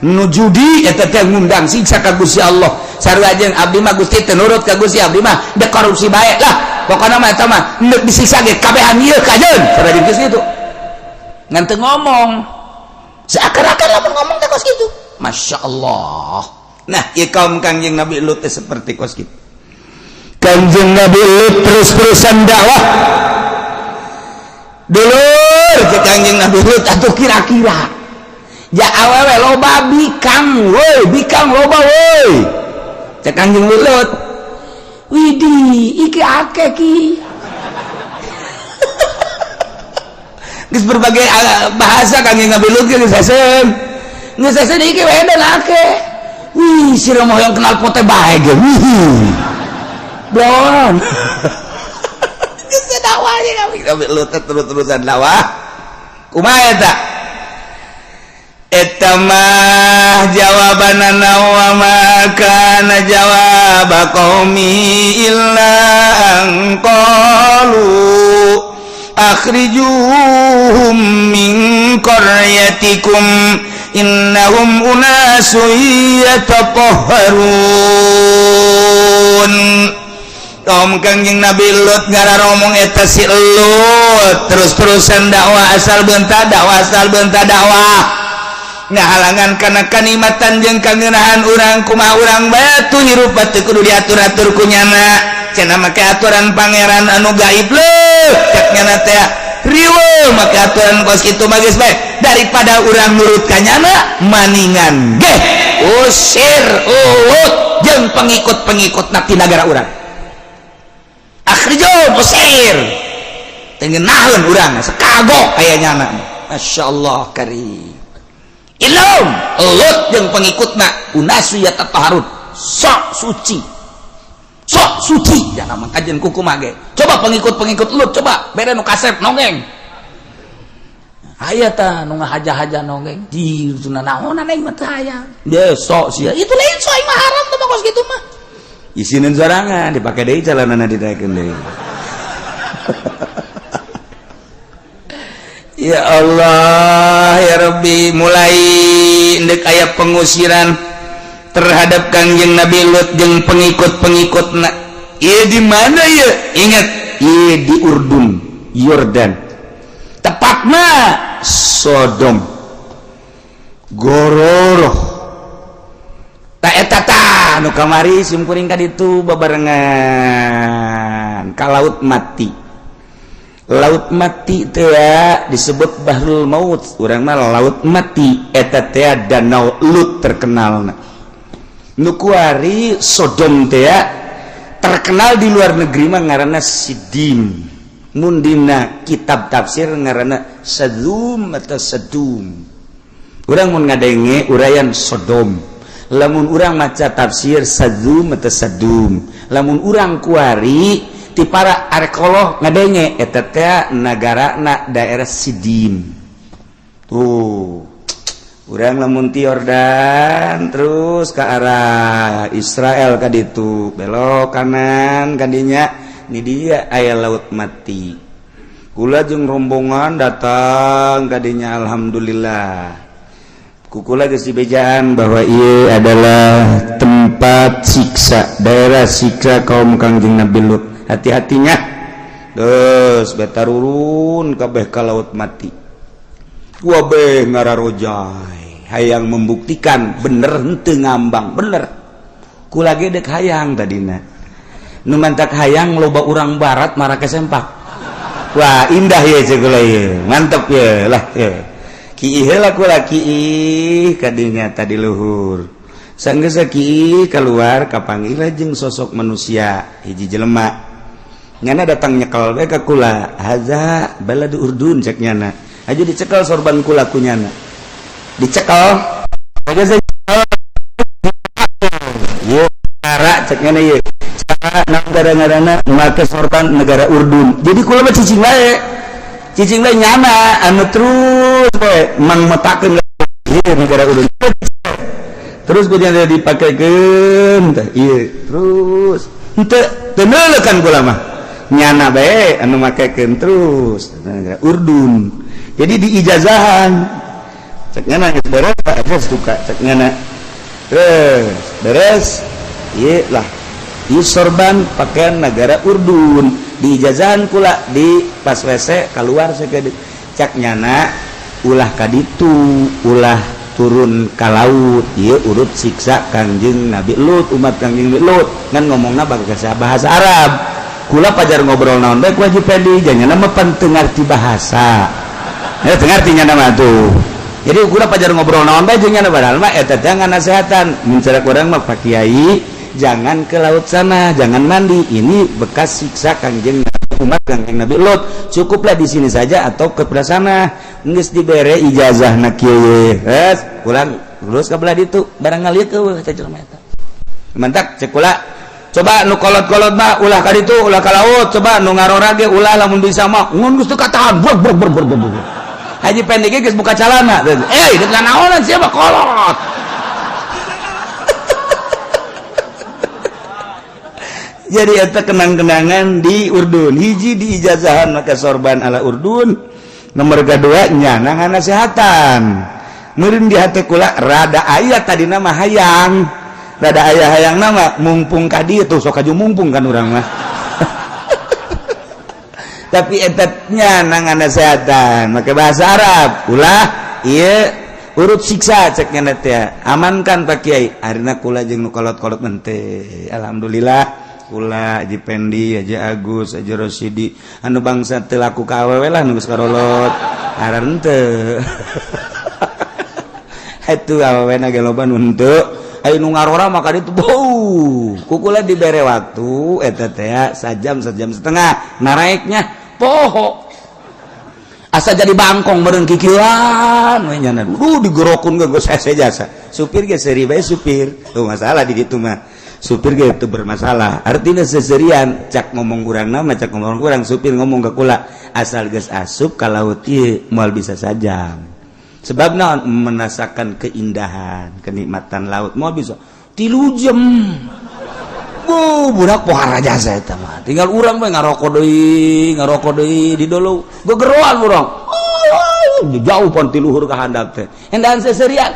nu judi eta teh ngundang siksa ka Gusti Allah sarua jeung abdi mah Gusti teu nurut ka Gusti abdi mah dek korupsi bae lah pokona mah eta mah neuk disiksa ge kabehan ieu kajeun sarua jeung kitu ngan teu ngomong seakan-akan lamun ngomong teh kos kitu. Masya Allah. Nah, ya kaum Kangjeng Nabi Lut seperti kos gitu. Kangjeng Nabi Lut terus-terusan dakwah. Dulur, ke Kangjeng Nabi Lut atuh kira-kira. Ja awewe loba bikang loba woi. Cek Kangjeng Lut. Widih, iki akeh ki. Geus berbagai bahasa Kangjeng Nabi Lut geus saseun. Nggak saya sedikit wedan akeh. Wih, si Romo yang kenal pote bae ge. Wih. Blon. Geus dakwah ye kami lu terus-terusan dakwah. Kumaha eta? Eta mah jawabanana wa ma kana jawab qaumi illa an qalu akhrijuhum min qaryatikum innahum unasun yatatahharun. Kaum Kangjeng Nabi Lut ngararomong eta si Lut terus-terusan dakwah asal beunta dakwah ngahalangan kana kanikmatan jeung kangeunahan urang kumaha urang batu hirup batu kudu diatur-atur ku nyana cenah make aturan pangeran anu gaib leuh cek nyana teh riweuh make aturan kos kitu mah geus bae daripada urang nurut ka nyana maningan ge usir Lut jeung pengikut-pengikutna ti nagara urang akhrijum usir tengenaheun urang sekagok aya nyana masyaallah karim ilum Lut jeung pengikutna unasu yatatahharun sok suci jangan mah kajian kuku mage coba pengikut Lut coba bere nu kasep nongeng aya ta nu ngahaja-haja nongeng di tuna naon aing mah teu aya ye sok sia itu lain sok mah haram teh kos kitu mah isinin sorangan dipake deui calanana ditaekeun deui. Ya Allah ya Rabbi mulai ndek aya pengusiran terhadap Kangjeng Nabi Lut jeung pengikut-pengikutna. Ieu di mana ya? Ingat, ieu di Urdun, Yordan. Tepatna Sodom. Gororoh. Ta eta tah nu kamari simkuring ka ditu babarengan ka laut mati. laut mati teh disebut Bahrul Maut, urang mah laut mati eta teh danau Lut terkenal. Nu kuari Sodom teh terkenal di luar negeri mah ngaranna Sidim. Mun dina kitab tafsir ngaranna Sadum atau Sadum. Urang mun ngadenge urayan Sodom. Lamun urang maca tafsir Sadum atau Sadum. Lamun urang kuari ti para arkeolog ngadenge eta teh nagarana daerah Sidim. Tuh. Urang lamun ti Yordan terus ke arah Israel ka ditu, belok kanan kadinya ni dia aya laut mati. Kula jeung rombongan datang kadinya alhamdulillah. Kukula geus dibejaan bahwa ieu adalah tempat siksa, daerah siksa kaum Kangjeng Nabi Lut. Hati-hatinya. Terus betarurun kabeh ka laut mati. Wabeh ngararojay hayang membuktikan bener henteu ngambang bener kula ge deuk hayang tadina nu mantak hayang loba urang barat mara kesempak wah indah ye ceuk kula ye mantep ye lah ye kiih heula kula kiih kadinya tadi luhur sanggeus kiih keluar kapanggil jeung sosok manusia hiji jelema ngana datang nyekel bae ka kula haza baladu Urdun cek nyana aja dicekel sorban kula kunyana dicekel aja saya ye cara ceknya ye cara negara-negara make sorban negara Urdun jadi kula mah cicing bae nyana anu terus bae mang metakeun ieu negara Urdun terus kudu dipakekeun teh ieu terus henteu teu neulekan kula mah nyana bae anu makekeun terus negara Urdun jadi di ijazahan ceknya nangis beres Pak Efes suka ceknya na beres iya lah iya sorban pakaian negara Urdun di ijazahan pula di pas WC keluar ceknya na ulah kaditu ulah turun ke laut iya urut siksa Kangjeng Nabi Lut umat Kangjeng Nabi Lut kan ngomongna bahasa Arab kula pajar ngobrol naon bae ku Haji Pedi jangan nama penting ngerti bahasa ya tengartinya nama tuh jadi ukurna pajar ngobrol naon bae jeung nya padahal mah eta teh nganasehatan mun cara urang mah Pak Kiai jangan ke laut sana jangan mandi ini bekas siksa Kangjeng umat Kangjeng Nabi Lut cukuplah di sini saja atau ke belah sana geus dibere ijazahna kieu geus pulang lulus ka belah ditu barang ngalieu eueuh teh jelema eta mantak cek kula coba nu kolot-kolot mah ulah ka ditu ulah ka laut coba nu ngarora ge ulah lamun bisa mah ngun geus teu katahan ber Haji pendek geus buka calana. Deuk naonan sia mah kolot. Jadi eta kenang-kenangan di Urdun. Hiji di ijazahan maka sorban ala Urdun. Nomor kedua nyana nganasehatan. Meureun di hate kula rada aya tadina mah hayang. Rada aya hayang nama mumpung ka dieu tuh sok aju mumpung kan urang mah. Tapi etatnya nangan kesehatan make bahasa Arab ulah iya urut siksa ceknya teh amankan Pak Kiai arina kula jeung nu kolot-kolot mente alhamdulillah kula Haji Pendi Haji Agus Haji Rosidi anu bangsa teu laku ka awewe lah nu geus karolot aran teu atuh awewena ge loba nu henteu aya nu ngarora maka ditu bau kukula dibere waktu eta teh sajam setengah naraeknya poho asa jadi bangkong meureun kikieuan we nyana digerokun geus hese jasa supir ge seuri bae supir tuh masalah di ditu mah supir ge teu bermasalah artinya seserian cak ngomong urang mah cak ngomong urang supir ngomong ka kula asal geus asup ka laut ieu moal bisa sajam sebab naon merasakan keindahan kenikmatan laut moal bisa 3 jam budak pohara jasa eta mah tinggal urang bae ngarokok deui di dolo gegeroan urang jauh pon ti luhur ka handap teh endahan seserian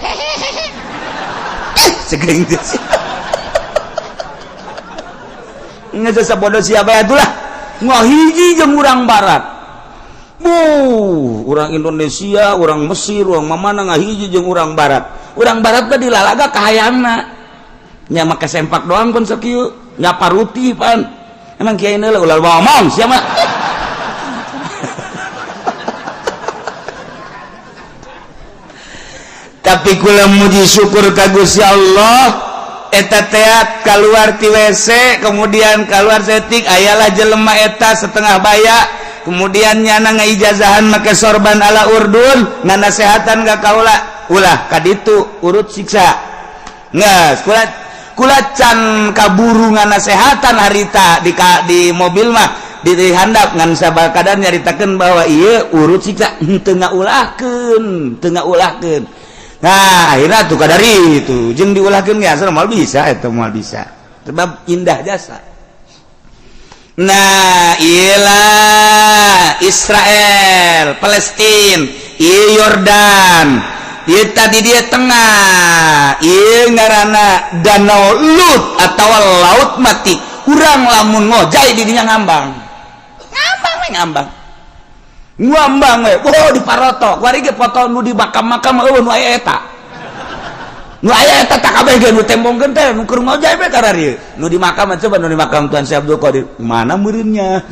segeng teh ngeuseus sabodo siapa atulah ngahiji jeung urang barat urang Indonesia urang Mesir urang mamana ngahiji jeung urang barat teh dilalaga kahayangna nya make sempak doang pun sakieu nya paruti pan emang kiai neula ulah ngomong sia mah tapi kula muji syukur ka Gusti Allah eta teat keluar ti WC kemudian keluar setik ayalah jelema eta setengah baya kemudian nyana ngaijazahan make sorban ala urdun nganasehatan ka kaula ulah kaditu urut siksa ngeus kula can kaburu nganasehatan harita di mobil mah di handap ngan sabakadan nyaritakeun bahwa ieu urut siksa teu ngaulahkeun nah akhirnya tuh kadari itu jeung diulahkeun ge asal moal bisa eta moal bisa sebab indah jasa. Nah ialah Israel Palestina ieu Yordan ieu tadi dia tengah ieu ngaranna Danau Lut atau Laut Mati urang lamun ngojay di dinya ngambang we di paroto kuari ge foto nu di makam-makam eueuh nu aya eta tak kabeh ge nu tembongkeun teh nu keur ngojay we karari nu di makam coba nu di makam Tuan Syekh Abdul Qadir mana meureunnya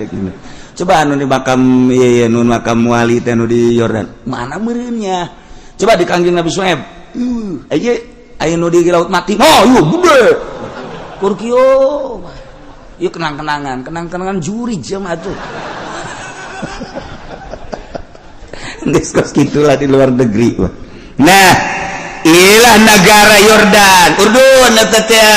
coba nu di makam nu makam wali teh nu di Yordan mana meureunnya coba di Kangjeng Nabi Syuaib aya nu di Laut Mati ieu gede kur kieu ieu kenang-kenangan juri jam atuh geus kitulah di luar negeri. Nah, inilah negara Yordan, Urdun eta teh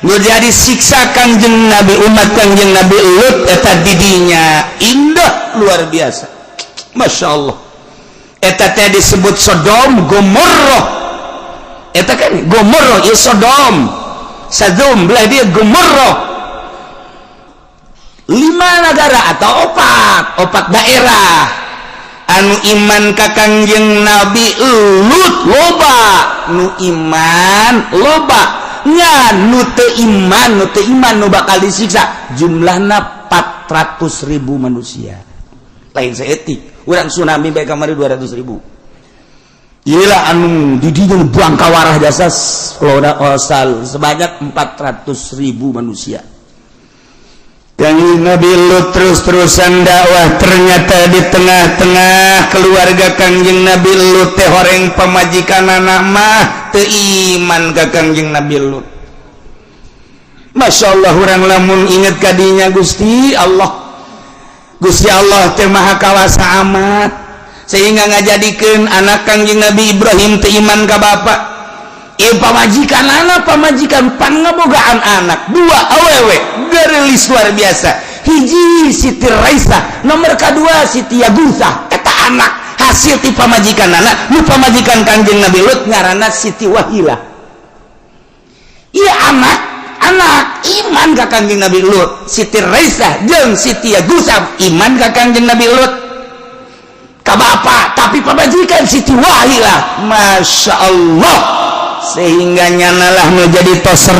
nu jadi siksa Kangjeng Nabi umat Kangjeng Nabi Lut eta didinya indah luar biasa. Masya Allah. Eta teh disebut Sodom Gomorrah. Eta kan Gomorrah ieu Sodom. Sadom belah dia Gomorrah. 5 negara atau 4 daerah anu iman ka Kangjeng Nabi Lut loba nu iman loba nya nu teu iman nu bakal disiksa jumlahna 400.000 manusia lain saeutik urang tsunami bae kamari 200.000 iyalah anu di dieu buang kawarah jasa sebanyak 400.000 manusia. Kangjeng Nabi Lut terus-terusan dakwah ternyata di tengah-tengah keluarga Kangjeng Nabi Lut teh horeng pamajikanana mah teu iman ka Kangjeng Nabi Lut. Masya Allah urang lamun inget kadinya Gusti Allah teh maha kawasa amat sehingga ngajadikeun anak Kangjeng Nabi Ibrahim teu iman ka bapa. Pamajikan pangabogaan anak 2 awewe gerelis luar biasa hiji Siti Raisah nomor kedua Siti Yagutha eta anak hasil ti pamajikan anak nu pamajikan Kangjeng Nabi Lut ngaranna Siti Wahilah iya anak iman ka Kangjeng Nabi Lut Siti Raisah jeung Siti Yagutha iman ka Kangjeng Nabi Lut ka bapa tapi pamajikan Siti Wahilah Masya Allah sehingga nyanalah nu jadi toser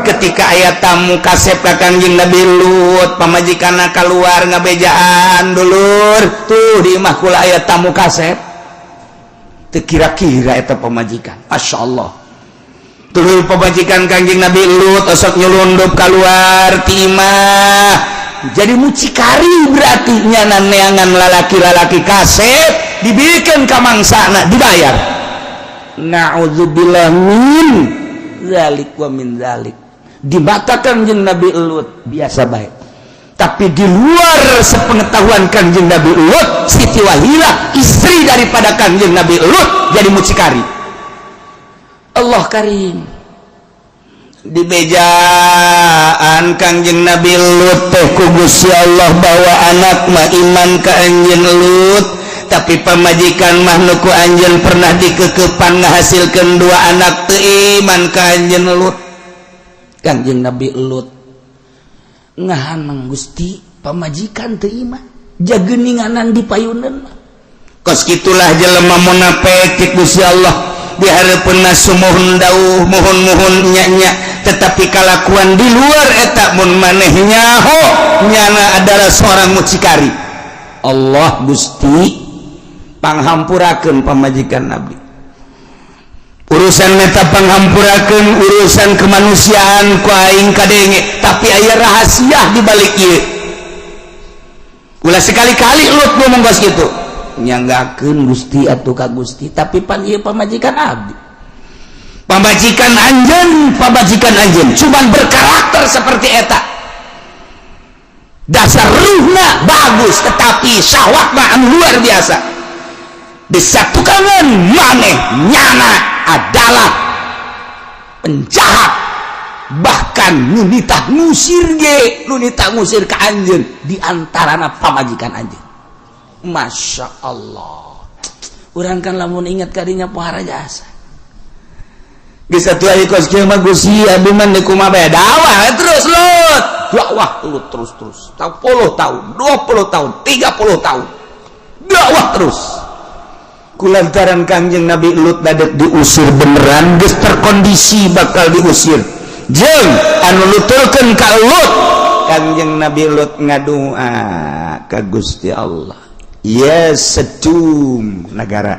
ketika ayat tamu kasep ka Kangjeng Nabi Lut pamajikanna keluar ngabejaan dulur tuh di imah kula ayat tamu kasep teu kira-kira eta pamajikan Masya Allah tuh pamajikan Kangjeng Nabi Lut osok nyelundup keluar ti imah jadi mucikari berarti nyana neangan lalaki-lalaki kasep dibikin ka mangsana dibayar. Na'udzubillah min zalik wa min zalik di mata Kangjeng Nabi Lut biasa baik tapi di luar sepengetahuan Kangjeng Nabi Lut Siti Wahilah istri daripada Kangjeng Nabi Lut jadi mucikari. Allah karim di bejaan Kangjeng Nabi Lut teh ku Gusti Allah bawa anak mah iman ka Kangjeng Lut tapi pamajikan mah nu ku anjeun pernah dikekepan ngahasilkeun 2 anak teu iman ka anjeun Lut. Kangjeng Nabi Lut ngahanang Gusti pamajikan teu iman jageuninganan di payuneun kos kitulah jelema munafik ti Gusti Allah di hareupeunna sumuhun dauh muhun-muhun nya-nya tetapi kalakuan di luar eta mun maneh nyaho nyana adalah seorang mucikari. Allah Gusti panghampurakeun pamajikan Nabi urusan meta panghampurakeun urusan kemanusiaan ku aing kadenge tapi aya rahasia di balik ieu ulah sekali-kali Lut ngomong geus kitu nyanggakeun Gusti atuh ka Gusti tapi pan ieu pamajikan abdi pamajikan anjeun cuman berkarakter seperti eta dasar ruhna bagus tetapi syahwatna anu luar biasa disatukangan maneh nyana adalah penjahat bahkan nu nitah ngusir ka anjeun di antarana pamajikan anjeun. Masya Allah urang kan lamun ingat kadinya pohara jasa geus atuh aya kos kieu mah Gusti abdi mah deuk kumaha bae dakwah terus Lut dakwah terus 10 tahun 20 tahun 30 tahun dakwah terus kulantaran Kangjeng Nabi Lut dadet diusir beneran geus terkondisi bakal diusir jeung anu nuturkeun ka Lut Kangjeng Nabi Lut ngadua ka Gusti Allah ya Sedum negara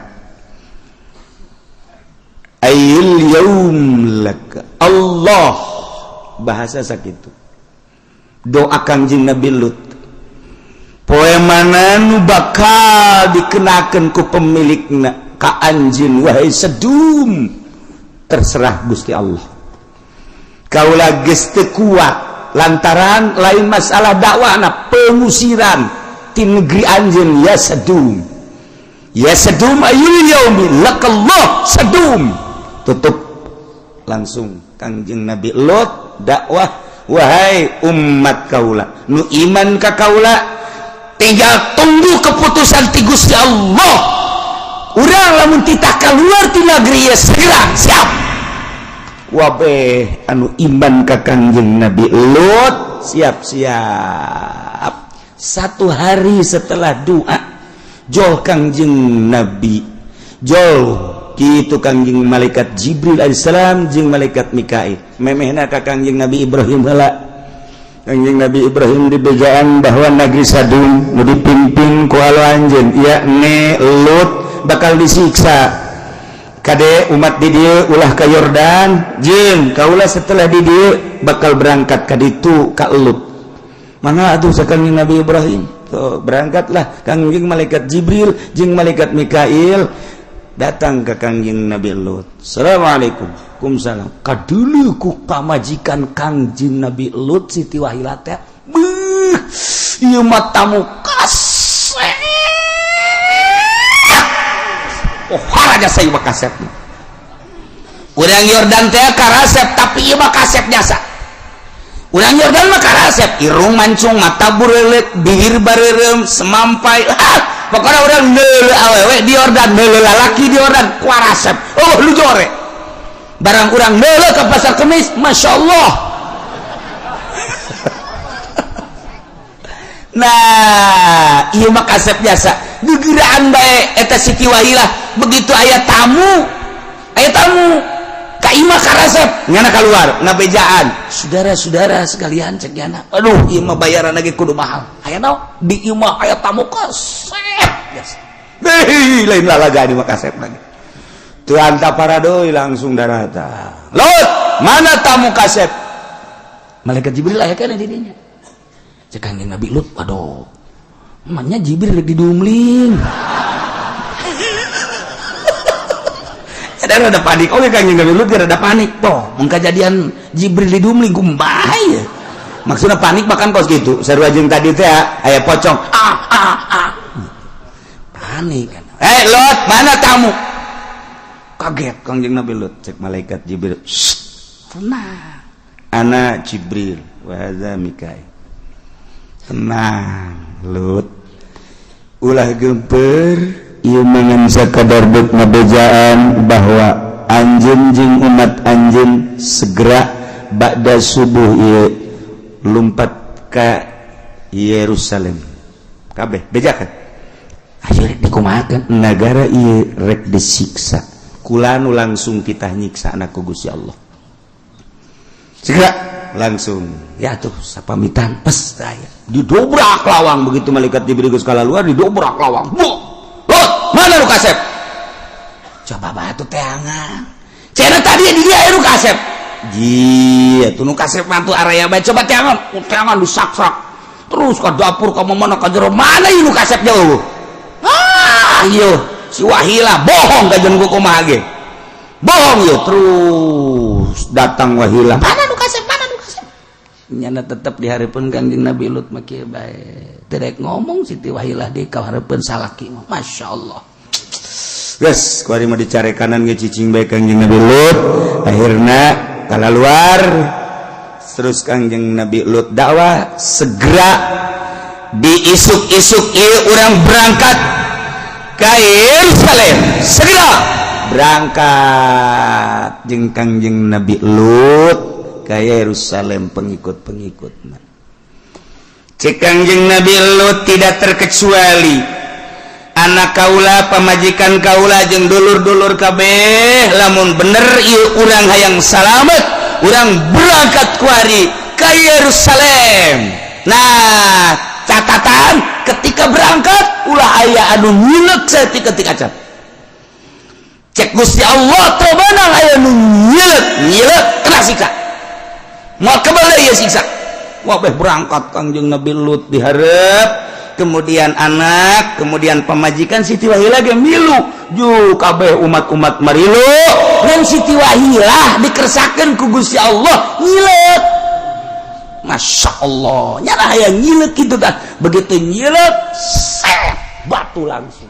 ayul yaum lak Allah bahasa sakitu doa Kangjeng Nabi Lut poe mana nu bakal dikenakeun ku pemilikna ka anjeun wahai Sedum terserah Gusti Allah kaula geus teu kuat lantaran lain masalah dakwahna pengusiran ti negeri anjeun ya Sedum ayul yaumi lakallah Sedum tutup langsung Kangjeng Nabi Lut dakwah wahai umat kaula nu iman ka kaula tinggal tunggu keputusan ti Gusti Allah urang lamun titah kaluar ti negeri ya segera siap wabeh anu iman ka Kangjeng Nabi Lut siap-siap 1 hari setelah doa jol Kangjeng Nabi jol kitu Kangjeng malaikat Jibril alaihissalam jeung malaikat Mikail memehna ka Kangjeng Nabi Ibrahim heula Kangjeng Nabi Ibrahim dibejaan bahwa negeri Sadum nu dipimpin ku anjeun yakni Lut bakal disiksa kade umat di dieu ulah ka Yordan jeung kaula setelah di dieu bakal berangkat ka ditu ka Lut mana atuh sakangjeng Nabi Ibrahim so, berangkatlah Kangjeng malaikat Jibril jeung malaikat Mikail datang ke Kangjeng Nabi Lut. Assalamualaikum. Waalaikumsalam. Kadeuleu ku pamajikan Kangjeng Nabi Lut Siti Wahilah teh. Beuh, ieu mah tamu kasep. Oh, haraja saya mah kasep. Urang Yordan teh karasep tapi ieu mah kasep jasa. Urang Yordan mah karasep, irung mancung, mata bureulek, bibir bareureum, semampai. Pokoknya orang neuleuh awewe di Yordan, neuleuh lalaki di Yordan, kuarasep. Oh, lu jore. Barang urang neuleuh ke pasar Kemis, Masya Allah. Nah, ieu mah kasep biasa. Gegeraan bae eta Siti Wahilah, begitu aya tamu ka imah karasep ngana keluar ngabejaan saudara-saudara sekalian cek yana aduh ieu mah bayaran lagi kudu mahal aya naon di imah aya tamu kasep biasa lain lalaga di mah kasep lagi teu anta paradoy langsung darata Lut mana tamu kasep malaikat Jibril aya kana di dinya cek Kangjeng Nabi Lut aduh emangnya Jibril lagi didumling ada panik, oke Kangjeng Nabi Lut ada panik, toh, mengkejadian Jibril di dumling gumbay, maksudnya panik bahkan kos gitu, sarua jeung tadi teh aya pocong, panik kan, Lut mana tamu, kaget Kangjeng Nabi Lut, cek malaikat Jibril, tenang, ana Jibril, wahada Mikail, tenang, Lut, ulah gemper. Ieu mangan sakadar deuk ngabejaan bahwa anjeun jeung umat anjeun segera ba'da subuh ieu lumpat ka Yerusalem. Kabeh bejakeun. Ayo rek dikumahakeun nagara ieu rek disiksa. Kula nu langsung kita nyiksa anak ku Gusti Allah. Segera langsung ya tuh sapamitan pes aya. Didobrak lawang begitu malaikat Jibril geus kalaluar didobrak lawang. Mana lu kasep? Coba batu teangan. Cina tadi di dia lu kasep. Ji, atuh nu kasep mantu area bae coba teangan. Teangan disak-sak. Terus ke dapur ka mana ka jero mana ieu nu kasep jauh. yo si Wahilah bohong kajen ku kumaha ge bohong yo terus datang Wahilah mana nu kasep nyana tetep dihareupeun Kangjeng Nabi Lut mah kieu bae terek ngomong Siti Wahilah di kahareupeun salaki mah masyaallah geus kuari mah dicare kanan ge cicing bae Kangjeng Nabi Lut akhirna kalaluar terus Kangjeng Nabi Lut dakwah segera diisuk-isuk ieu urang berangkat ka Yerusalem segera berangkat jeung Kangjeng Nabi Lut ka Yerusalem pengikut-pengikutna cek Kangjeng Nabi Lut tidak terkecuali anak kaula pamajikan kaula jeung dulur-dulur kabeh lamun bener ieu urang hayang salamet urang berangkat kuari ka Yerusalem nah catatan ketika berangkat ulah aya anu nyilek saeutik acan cek Gusti Allah teu beunang aya nu nyilek kena siksa moal kebal ieu siksa wabeh berangkat Kangjeng Nabi Lut dihareup kemudian anak kemudian pamajikan Siti Wahilah ge milu ju kabeh umat-umat marilu dan Siti Wahilah dikersakeun ku Gusti Allah nyilek Masya Allah nyana aya nyilek kitu tah begitu nyilek batu langsung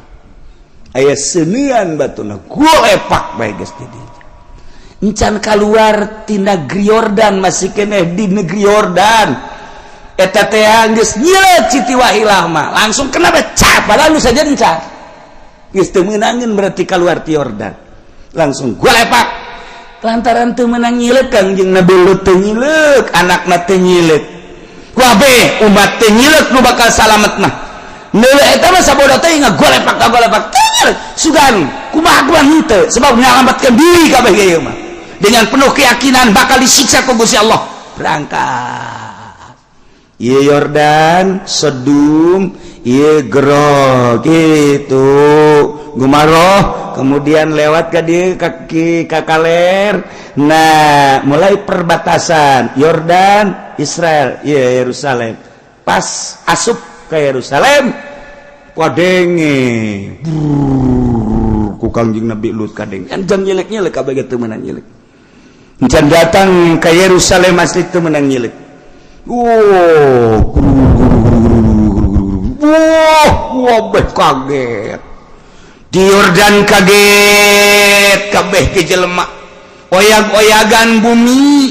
aya seunian batuna golepak bae geus di dieu encan kaluar ti negeri Yordan masih keneh di negeri Yordan eta teh geus nyilek Siti Wahilah mah langsung kena becap padahal nu saja encan geus teu meunangeun berarti kaluar ti Yordan langsung golepak lantaran teu meunang nyilek Kangjeng Nabi Lut teu nyilek anakna teu nyilek kabeh umat teu nyilek nu bakal salamet mah neuleuh eta mah sabodo teh ngagolepak sugan kumaha kumaha henteu sebab nyalametkeun diri kabeh ieu mah dengan penuh keyakinan bakal disiksa ku Gusti Allah berangkat ieu Yordan Sodom ieu Gero gitu Gumaroh kemudian lewat ke dia kaki Kakaler nah mulai perbatasan Yordan Israel ya Yerusalem pas asup ke Yerusalem wadenge ku Kangjeng Nabi Lut kadeng encan nyelek-nyelek kabeh teu meunang nyelek encan datang ke Yerusalem asli teu meunang nyelek wabeh kaget di Yordan kaget kabeh ke jelema oyag-oyagan bumi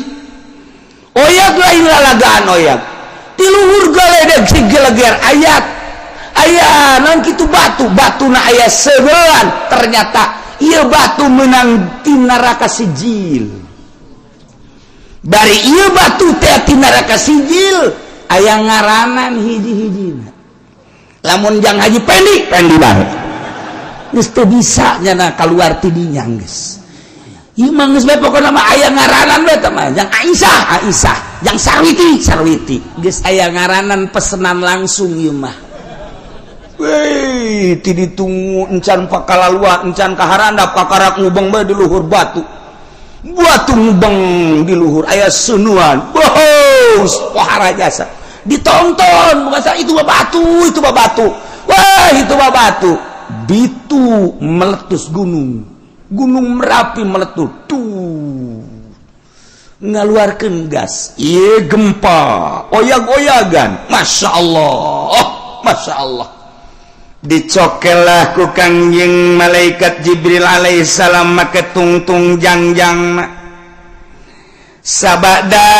oyag lain lalagaan oyag di luhur galedeg sigeleger ayat aya naon kitu batu na aya sebelan ternyata ieu batu meunang ti neraka sijil bari ieu batu teh ti neraka sijil aya ngaranan hiji-hijina lamun jang haji pendi bae geus teu bisa nyana kaluar ti dinya geus ieu mah geus bae pokona mah aya ngaranan bae tah mah jang Aisyah jang Sarwiti geus aya ngaranan pesenan langsung ieu mah weh ti ditunggu encan pakalalua encan kaharandap kakarak ngubeng bae di luhur batu ngubeng di luhur aya sunuan bos pohara jasa ditonton masa itu batu wah itu batu bitu meletus gunung Merapi meletus tuh ngaluarkeun gas ieu gempa oyag-oyagan Masya Allah dicokelah ku Kangjeng malaikat Jibril alaihissalam make tungtung jangjang sabada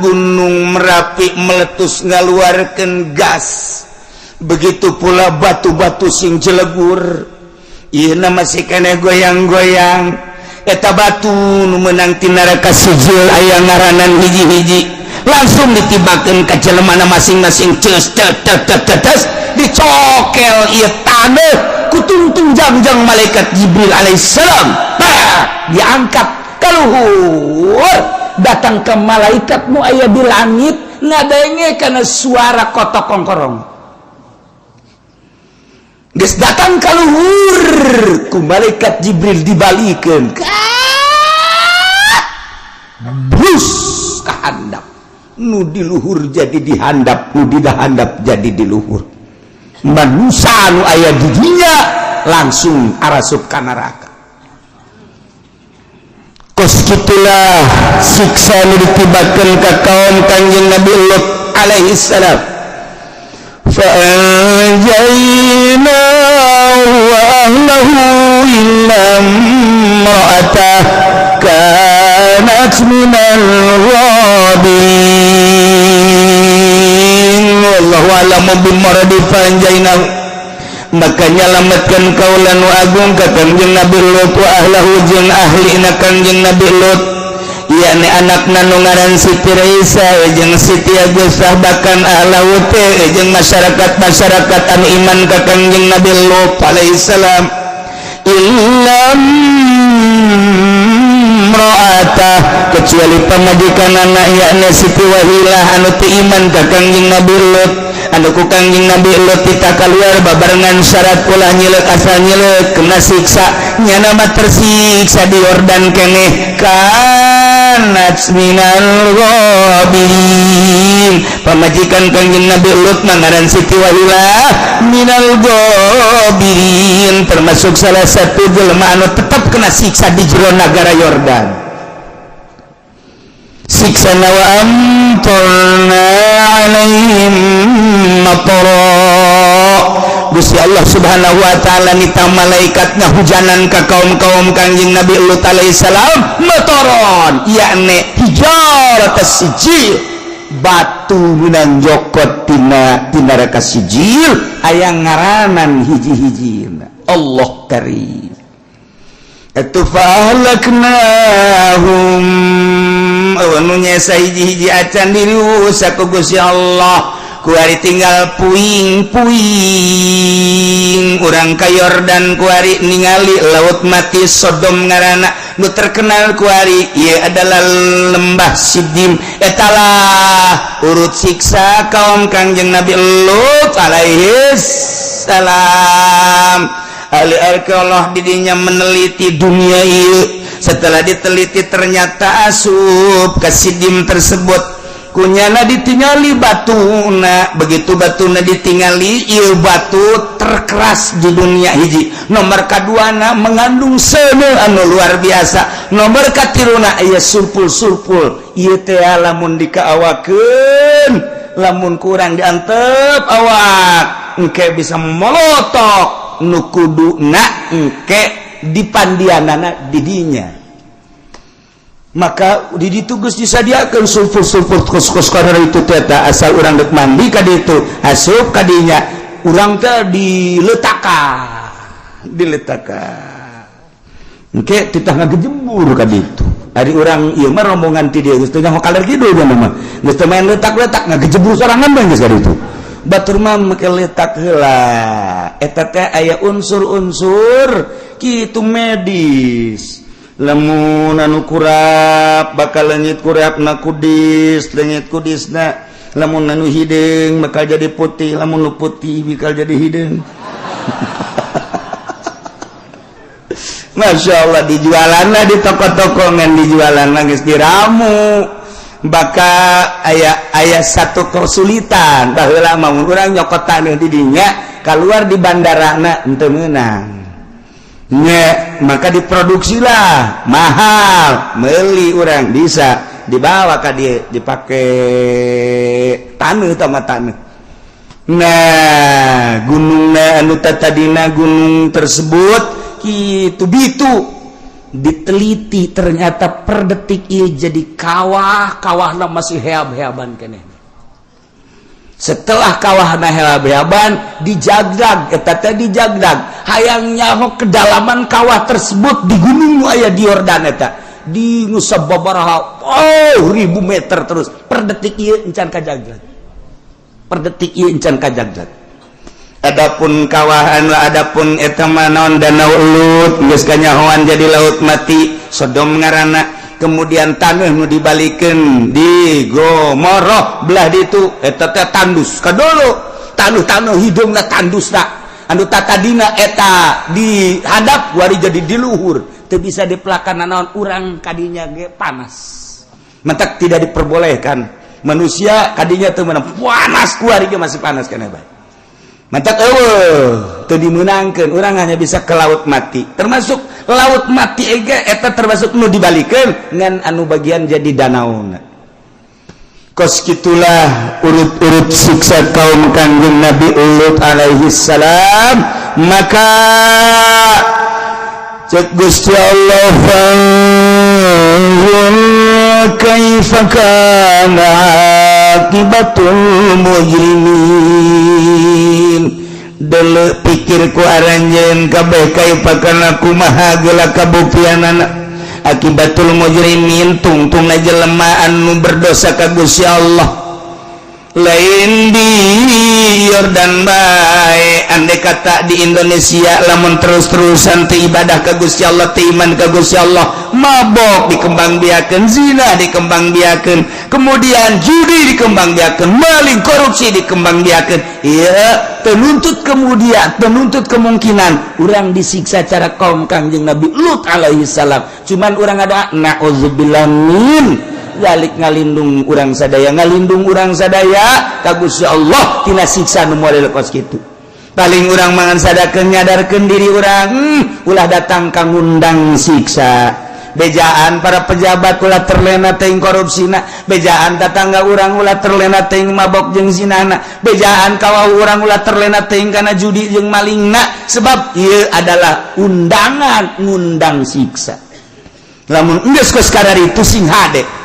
gunung Merapi meletus ngaluarkeun gas begitu pula batu-batu sing jelegur ieu masih keneh goyang-goyang eta batu nu meunang ti neraka sijil aya ngaranan hiji-hiji langsung ditibakeun ka jelemana masing-masing ceus dicokel ieu taneuh ku tungtung jangjang malaikat Jibril alaihissalam diangkat ka luhur datang ke malaikat nu aya di langit ngadenge kana suara kotok kongkorong geus datang ka luhur ku malaikat Jibril dibalikeun bus ka handap nu di luhur jadi di handap nu di handap jadi di luhur manusia anu aya di dinya langsung arasup ka neraka. Kos kitulah siksa nu ditibakeun ka kaum Kanjeng Nabi Lut alaihi salam. Fa anjaynahu wa ahlahu illa imra'atah kanat minal ghabirin. Wallahu a'lam bimuradi fa anjaynahu, maka nyalamatkan kaulah nu agung ka Kanjeng Nabi Lut wa ahlahu jeung ahlina Kanjeng Nabi Lut, yakni anakna nu ngaran Siti Raisa jeung Siti Agusah bahkan ahlahu teh jeung masyarakat anu iman ka Kanjeng Nabi Lut alaihi salam. Illam imra'atah, kecuali pamajikanana yakni Siti Wahilah anu teu iman ka Kanjeng Nabi Lut, anu ku Kanjeng Nabi Lut kita keluar babarengan syarat ulah nyileuk asal nyileuk kena siksa nyana mah tersiksa di Yordan keneh. Kanat minal ghabirin, pamajikan Kanjeng Nabi Lut ngaran Siti Wahilah minal ghabirin, termasuk salah satu jelema anu tetap kena siksa di jero negara Yordan. Siksa wa amtarna alaihim matara, Gusti Allah Subhanahu wa taala nita malaikatna hujanan ka kaum-kaum Kanjeng Nabi Lut alaihi salam mataron, yakni hijarat sijil, batu menang jokot tina neraka sijil aya ngaranan hiji-hijina. Allah karim. Atu fahlaknahum anu nyesa hiji-hiji acan dirusak ku Gusti Allah, kuari tinggal puing-puing urang ka Yordan, kuari ningali laut mati Sodom ngaranna nu terkenal kuari ieu adalah lembah Sidim. Etalah urut siksa kaum Kanjeng Nabi Lut alaihi salam. Ahli arkeolog didinya meneliti dunia ieu, setelah diteliti ternyata asup ka Sidim tersebut kunyana ditingali batuna, begitu batuna ditingali ieu batu terkeras di dunia hiji. Nomor kaduana mengandung seuneu anu luar biasa. Nomor katiruna aya sulfur ieu teh lamun dikaawakeun, lamun kurang diantep awak engke bisa molotok nu kuduna engke dipandianana didinya. Maka di ditu geus disadiakeun sulfur kos karena itu teh asal urang dek mandi ka ditu asup ka dinya urang teh diletakan engke titah ngagejembur ka ditu. Ari urang ieu mah rombongan ti dieu geus teh nyaho kaler kidul mah geus teh main letak-letak ngagejembur sorangan bae geus ka ditu. Batur mah make letak heula eta teh aya unsur-unsur kitu medis. Lamun anu kurap bakal leungit kurapna kudis, leungit kudisna lamun anu hideung bakal jadi putih, lamun nu putih bakal jadi hideung. Masya Allah, dijualanna di toko-toko ngan dijualanna geus diramu. Baka aya satu kesulitan baheula mah mun urang nyokotan di dinya keluar di bandarana henteu meunang. Nya maka diproduksilah mahal, meuli urang bisa dibawa ka dieu dipake taneuh tama taneuh. Nah, gunungna anu tadina gunung tersebut kitu bitu diteliti ternyata per detik ieu jadi kawah-kawahna masih heab-heaban keneh. Setelah kawahna heab-heaban dijagdag, eta teh dijagdag hayang nyaho kedalaman kawah tersebut di gunung nu aya di Yordan eta di nu sababaraha ribu meter terus per detik ieu encan kajagdag. Per detik ieu encan kajagdag. Adapun kawahan adapun eta mah naon danau Lut geus kanyahoan jadi laut mati Sodom ngaranna. Kemudian taneuh nu dibalikeun di Gomorrah belah ditu eta teh tandus kadolo taneuh hidungna tandusna anu tatadina eta dihadap kuari jadi di luhur teu bisa dipelakana naon urang kadinya ge panas. Mentak tidak diperbolehkan manusia kadinya teu meunang panas kuari ge masih panas keneh bae. mantap dimenangkan orang hanya bisa ke laut mati termasuk laut mati ega eta termasuk nu dibalikan dengan anu bagian jadi danau kos gitulah urut-urut siksa kaum kanjeng Nabi Lut alaihi salam maka cek Gusti Allah kaifa kana akibatul mujrimin dele pikirku aranjeun kabeh kaifa kana kumaha geula kabuktianana akibatul mujrimin tungtungna jelema anu berdosa ka Gusti Allah lain di Yordan bae andai kata di Indonesia lamun terus-terusan teu ibadah ka Gusti Allah teu iman ka Gusti Allah mabok dikembangbiakeun zina dikembangbiakeun kemudian judi dikembangbiakeun maling korupsi dikembangbiakeun ieu penuntut kemudian penuntut kemungkinan urang disiksa cara kaum Kangjeng Nabi Lut alaihi salam cuman urang ada naudzubillah min zalik ngalindung urang sadaya ka Gusti Allah tina siksa nu model kos kitu paling urang mangan sadakeun nyadarkeun diri urang ulah datang ka ngundang siksa bejaan para pejabat ulah terlena teuing korupsina bejaan tetangga urang ulah terlena teuing mabok jeung zinana bejaan kawau urang ulah terlena teuing kana judi jeung malingna sebab ieu adalah undangan ngundang siksa lamun geus kos kadaritu sing hade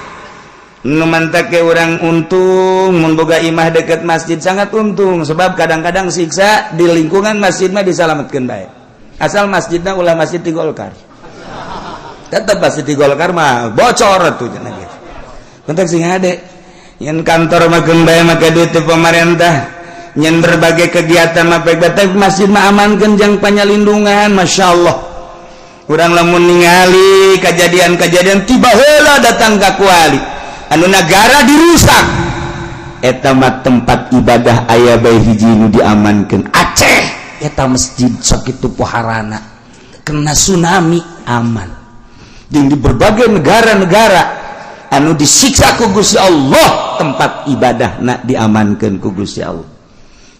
nu mantake urang untung mun boga imah deket masjid sangat untung sebab kadang-kadang siksa di lingkungan masjid mah disalametkeun bae asal masjidna ulah masjid di Golkar tetep masjid di Golkar mah bocor atuh cenah gitu kontak sing hade yen kantor mah geun bae make duit ti pamarentah yen berbagai kegiatan mah baik-baik masjid mah amankeun jeung panyalindungan masyaallah urang lamun ningali kejadian-kejadian tiba heula datang ka kuali anu negara dirusak eta mah tempat ibadah aya bae hiji nu diamankeun Aceh eta masjid sok kitu poharana kena tsunami aman jeung di berbagai negara-negara anu disiksa ku Gusti Allah tempat ibadahna diamankeun ku Gusti Allah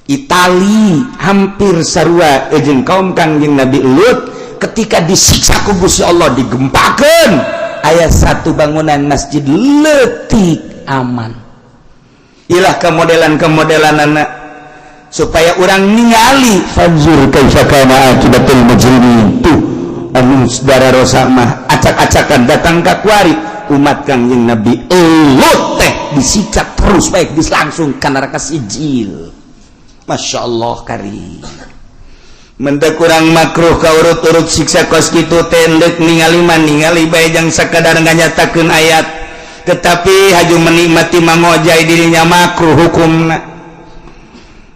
Itali hampir sarua jeung kaum Kangjeng Nabi Lut ketika disiksa ku Gusti Allah digempakeun aya satu bangunan masjid leutik aman ilah kemodelan anak supaya orang ningali fanzur kaifa kana akibatul mujrimin tuh anu saudara rosa mah acak-acakan datang ka kuari umat Kangjeng Nabi Lut teh disiksa terus baik dilangsung ka neraka sijil masyaallah karim mentek kurang makruh ka urut-urut siksa kos kitu tendek ningali bae jang sakadar nganyatakeun ayat tetapi haju menikmati mangojai dirinya makruh hukumna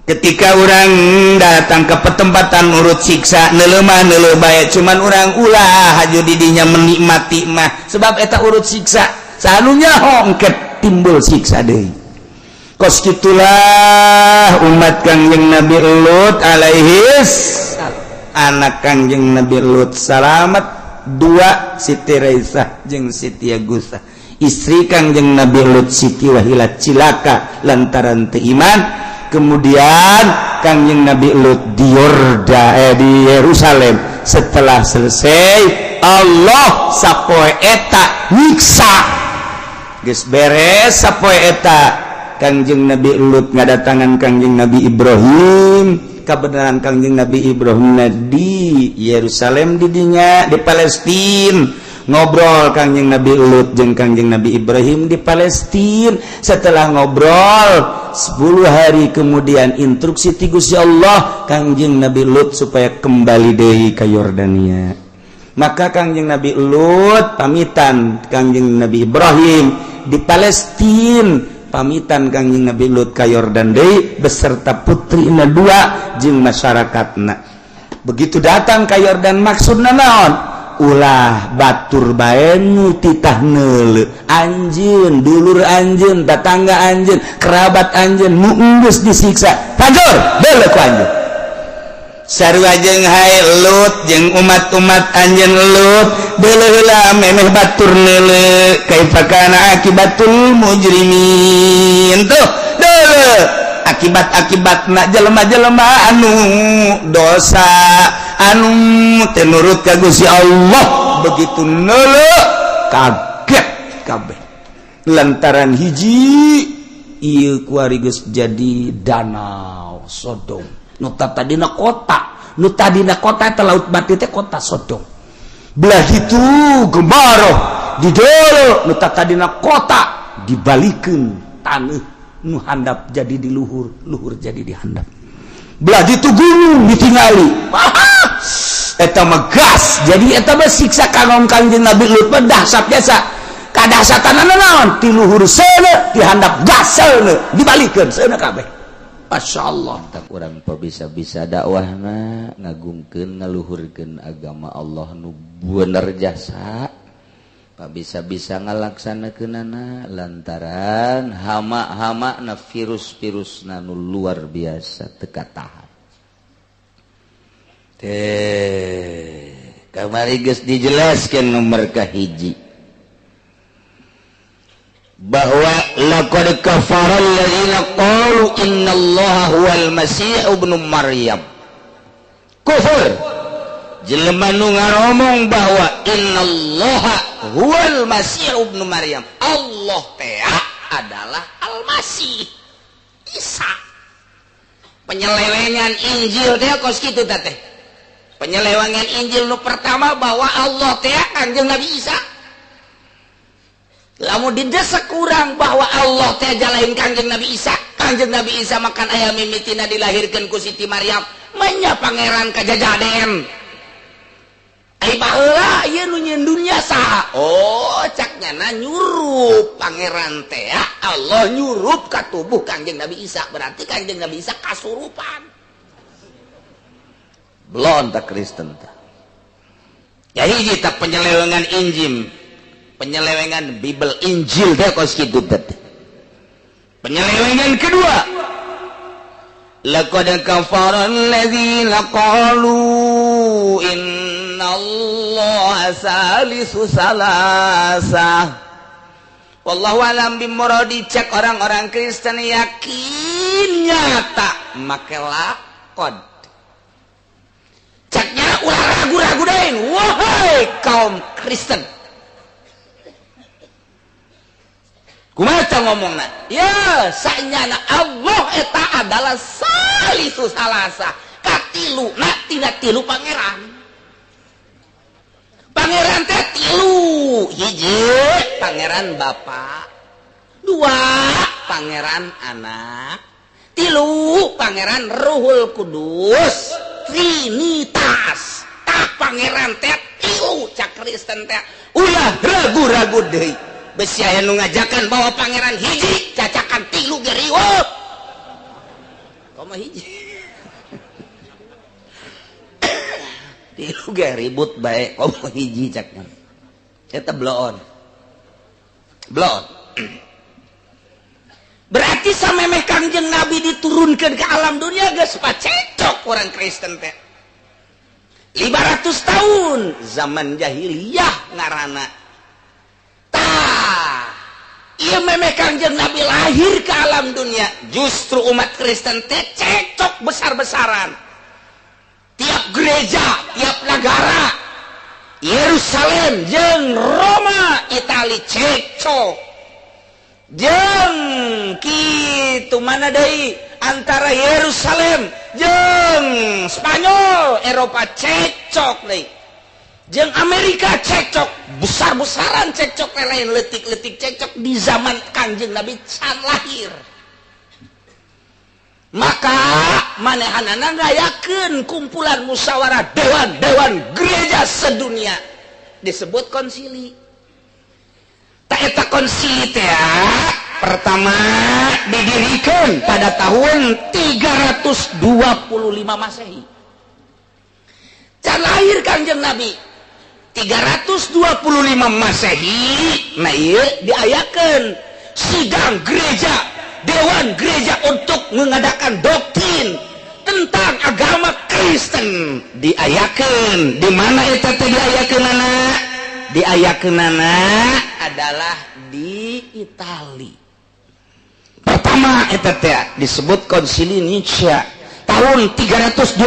ketika orang datang ke petempatan urut siksa neuleuh bae cuman urang ulah haju didinya menikmati mah sebab eta urut siksa sanunya hongket timbul siksa deui kos kitulah umat Kangjeng Nabi Lut alaihi anak Kangjeng Nabi Lut salamet dua Siti Raisah jeung Siti Agusah istri Kangjeng Nabi Lut Siti Wahilah cilaka lantaran teu iman kemudian Kangjeng Nabi Lut di Yerusalem setelah selesai Allah sapoe eta nyiksa geus beres sapoe eta Kangjeng Nabi Lut ngadatangan Kangjeng Nabi Ibrahim kebenaran Kangjeng Nabi Ibrahim di Yerusalem didinya di Palestina ngobrol Kangjeng Nabi Lut jeung Kangjeng Nabi Ibrahim di Palestina setelah ngobrol 10 hari kemudian instruksi ti Gusti Allah Kangjeng Nabi Lut supaya kembali deui ka Yordania maka Kangjeng Nabi Lut pamitan Kangjeng Nabi Ibrahim di Palestina pamitan Kangjeng Nabi Lut ka Yordan deui beserta putrina dua jeung masyarakatna begitu datang ka Yordan maksudna naon ulah batur bae nu titah neuleuh anjeun dulur anjeun tetangga anjeun kerabat anjeun nu geus disiksa tanjur deuleuh ku anjeun sarua jeung hae Lut jeung umat-umat anjeun Lut deuleuh heula memeh batur neuleuh kaifa kana akibatul mujrimin tuh deuleuh akibat-akibat nak jelema-jelema anu dosa anu tenurut ka Gusti Allah begitu neuleuh kaget kabeh lantaran hiji ieu kuari geus jadi danau Sodom nu tadina kota teh laut mati teh kota Sodom belah itu gemaroh di dolo nu tadina kota dibalikeun taneuh nu handap jadi di luhur jadi di handap belah itu gunung ditingali eta mah gas jadi eta mah siksa kanon Kanjeng Nabi Lut mah dahsyat biasa kadahsyatanana naon ti luhur seuneu di handap gas seuneu dibalikeun seuneu kabeh masyaallah tak urang bisa-bisa dakwahna ngagungkeun ngaluhurkeun agama Allah nu bener jasa bisa-bisa ngalaksanakeunana lantaran hama-hama na virus-virus nu luar biasa teu katahan teh kamari geus dijelaskeun nomor kahiji bahwa laqad kafara alladziina qalu innallaha huwal masih ibnu maryam kufur jelema nu ngaromong bahwa innallaha huwal masih ibnu maryam Allah teh adalah al-masih Isa penyelewengan Injil teh kos kitu teh penyelewengan Injil nu pertama bahwa Allah teh Kanjeng Nabi Isa lamun didesak kurang bahwa Allah teh jalain Kanjeng Nabi Isa makan ayam mimitina dilahirkan ku Siti Maryam menya pangeran kajajaden ai baheula ieu nu nyeun dunya saha oh caknya na nyurup pangeran teh Allah nyurup ka tubuh Kanjeng Nabi Isa berarti Kanjeng Nabi Isa kasurupan belum tak Kristen ta ya hiji tak penyelewengan Injil penyelewengan Bible Injil teh kos kitu teh penyelewengan kedua laqad kafara alladziina qalu innallaha salisu salasa wallahu alam bimuradi cek orang-orang Kristen yakin nyata make lakon ceknya ulah ragu-ragu deui wahai kaum Kristen kumaha ngomongna ya sanyana Allah eta adalah salisu salasa katiluna tina tilu pangeran teh tilu hiji pangeran Bapa dua pangeran Anak tilu pangeran Ruhul Kudus Trinitas pangeran teh tilu cak Kristen teh ulah ragu-ragu deui besi aya nu ngajakan bahwa pangeran hiji cacakan tilu ge riweuh komo hiji tilu ge ribut bae komo hiji cakna eta bloon berarti samemeh Kangjeng Nabi diturunkeun ke alam dunia geus pacecok orang Kristen teh 500 tahun zaman jahiliyah ngaranna iya memang Kanjeng Nabi lahir ke alam dunia justru umat Kristen teh cekcok besar-besaran tiap gereja tiap negara Yerusalem jeung Roma Itali cekcok jeung kitu mana deui antara Yerusalem jeung Spanyol Eropa cekcok deui jeung Amerika cekcok besar-besaran cekcok lain letik-letik cekcok di zaman Kanjeng Nabi can lahir maka manehanana ngayakeun kumpulan musyawarah dewan gereja sedunia disebut konsili ta eta konsili teh pertama didirikan pada tahun 325 Masehi can lahir Kanjeng Nabi 325 Masehi nah iya diayakeun sidang gereja dewan gereja untuk mengadakan doktrin tentang agama Kristen diayakeun di mana eta teh diayakeunana adalah di Itali pertama pertama eta teh disebut konsili Nicea tahun 325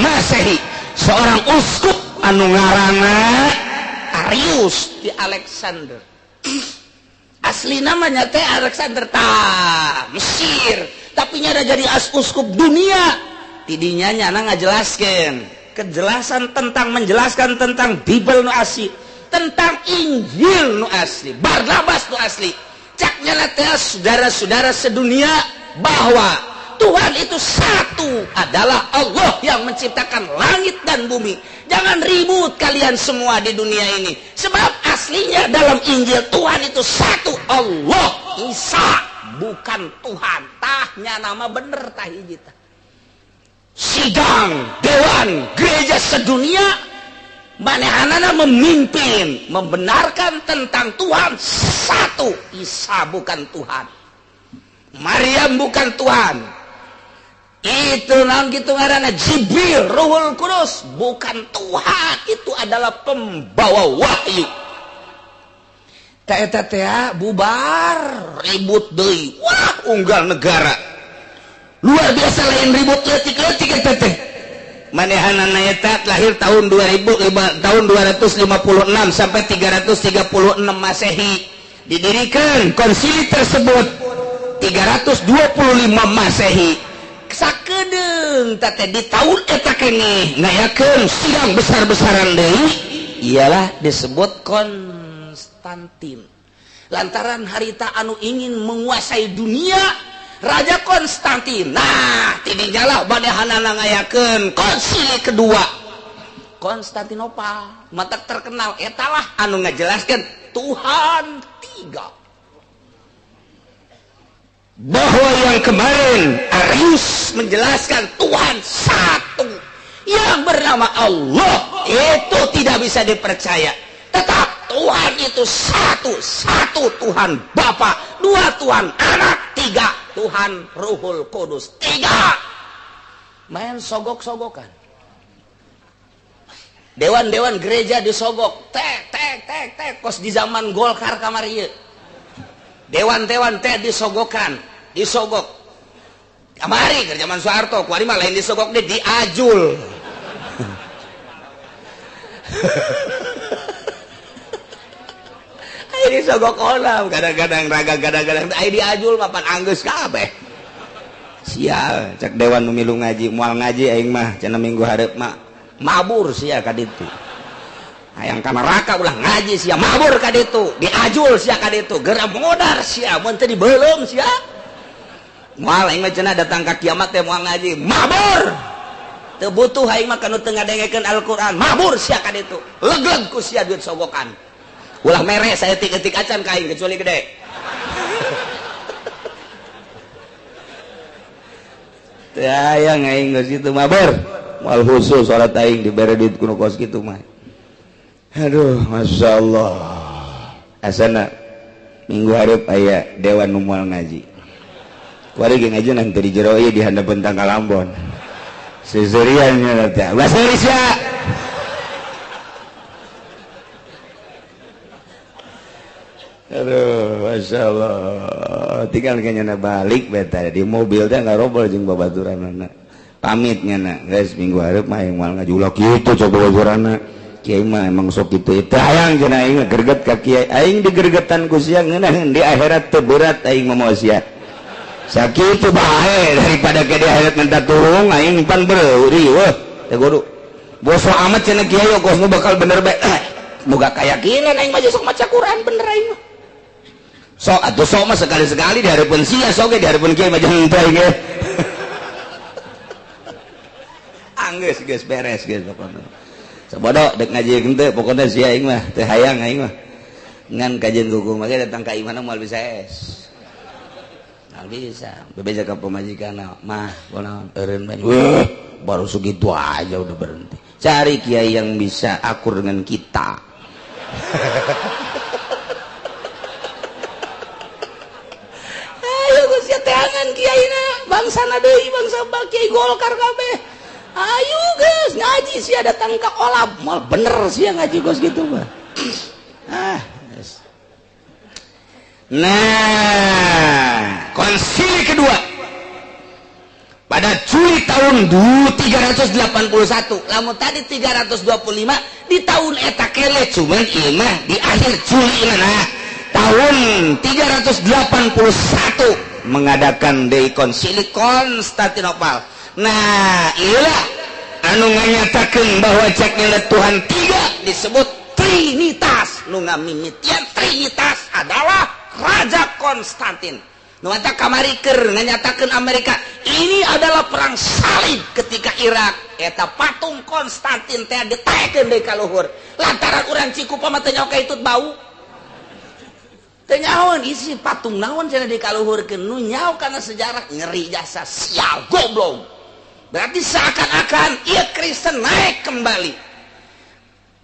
Masehi. Seorang uskup anu ngaranna Arius di Alexander. Asli namanya teh Alexander Mesir, tapi nya jadi uskup dunia. Tidinya nyana ngajelaskeun kejelasan tentang menjelaskan tentang Bible nu asli, tentang Injil nu asli, Barnabas nu asli. Cak nyana teh saudara-saudara sedunia bahwa Tuhan itu satu, adalah Allah yang menciptakan langit dan bumi. Jangan ribut kalian semua di dunia ini, sebab aslinya dalam Injil Tuhan itu satu, Allah Isa, bukan Tuhan. Tahnya nama bener tah hiji tah. Sidang dewan gereja sedunia manehanana memimpin membenarkan tentang Tuhan satu, Isa bukan Tuhan, Maryam bukan Tuhan. Itu nang gitu ngaranna Jibril, Ruhul Kudus bukan Tuhan, itu adalah pembawa wahyu. Eta teh bubar ribut deui. Wah, unggal negara. Luar biasa lain ribut leutik-leutik eta teh. Manehanana eta lahir tahun 256 sampai 336 Masehi. Didirikan konsili tersebut 325 Masehi. Sakedeung teh di tahun eta keneh ngayakeun sidang besar-besaran deui, ialah disebut Konstantin. Lantaran harita anu ingin menguasai dunia, Raja Konstantin. Nah, tidinya lah badehanana ngayakeun konsili kedua Konstantinopel. Mata terkenal etalah anu ngajelaskeun Tuhan tiga. Bahwa yang kemarin Arius menjelaskan Tuhan satu yang bernama Allah itu tidak bisa dipercaya. Tetap Tuhan itu satu Tuhan Bapa, dua Tuhan Anak, tiga Tuhan Ruhul Kudus, tiga. Main sogok-sogokan. Dewan-dewan gereja disogok, tek kos di zaman Golkar kamari. Dewan-dewan teh disogok kamari ke zaman Soeharto, kuari mah lain disogok deh, diajul. Ayo disogok olam, kadang-kadang raga kadang-kadang ayo diajul mapan anggeus kabeh. Sia cek dewan nu milu ngaji, moal ngaji aing mah cenah minggu hareup mah mabur sia ka ditu. Hayang ka neraka ulah ngaji sia mabur ka ditu, diajul sia ka ditu, geura modar sia mun teu dibeulem sia. Moal aing mah cenah datang ka kiamat teh moal ngaji, mabur. Teu butuh aing mah kanu teu ngadengekeun Al-Qur'an, mabur sia ka ditu. Legeg ku sia duit sogokan. Ulah mere saya etik-etik acan ka aing kecuali gede. Teu hayang aing geus kitu mabur. Moal khusus salat aing dibere duit kuno kos kitu mah. Aduh, Masya Allah. Asana minggu hareup aya dewan nu moal ngaji. Kuari ge ngaji nang teu di jero ieu di handapeun tanggal Ambon. Seserian nya teh. Bahasa Indonesia. Aduh, Masya Allah. Tinggal kayaknya balik beta di mobil teh ngarobol jeung babaturanna. Pamit nyana, guys, minggu hareup mah yang moal ngaji ulah kitu coba babaturanna. Kiai mah emang sok kitu teh hayang cenah aing gerget ka kiai, aing digergetan ku sia ngeunah di akhirat teu berat aing mah moal sia. Sakitu bae daripada ke di akhirat minta turung aing pan beuri weuh teh kudu. Boso amat cenah kiai kosna bakal bener bae. Boga kayakinan aing mah sok maca Quran bener aing mah. Sok atuh sok mah sekali-sekali di hareupeun sia sok ge di hareupeun kiai mah jangan teu aing. Anggeus geus beres geus pokona. Sabodok dek ngaji henteu pokona sia aing mah teu hayang aing mah. Ngan kajian kuku mah datang ka imana moal bisa es. Nggak bisa, bebeja ke pemajikan mah, konon eureun bae. Baru segitu aja udah berhenti. Cari kiai yang bisa akur dengan kita. Ayo geus ya teangan kiaina, bangsana deui bangsa kiai Golkar kabeh. Ayo geus ngaji sia datang ka olah, mal bener sia ngaji geus kitu mah. Nah, konsili pada Juli tahun 381. Lamun tadi 325 di tahun eta kele, cuman ieu mah di akhir Juli nah tahun 381 mengadakan deui konsili Konstantinopel. Nah inilah anu nganyatakeun bahwa cekna Tuhan tiga disebut Trinitas. Nu ngamimitian Trinitas adalah Raja Konstantin. Nu eta kamarikeun nganyatakeun Amerika ini adalah perang salib ketika Irak. Eta patung Konstantin teh ditaekeun deui ka luhur. Lantaran urang Cikupa mah teu nyaho ka itut bau. Teu nyahoan isi patung naon cenah deui ka luhurkeun. Nu nyaho kana sejarah ngeri jasa sial goblok. Berarti seakan-akan ia Kristen naik kembali.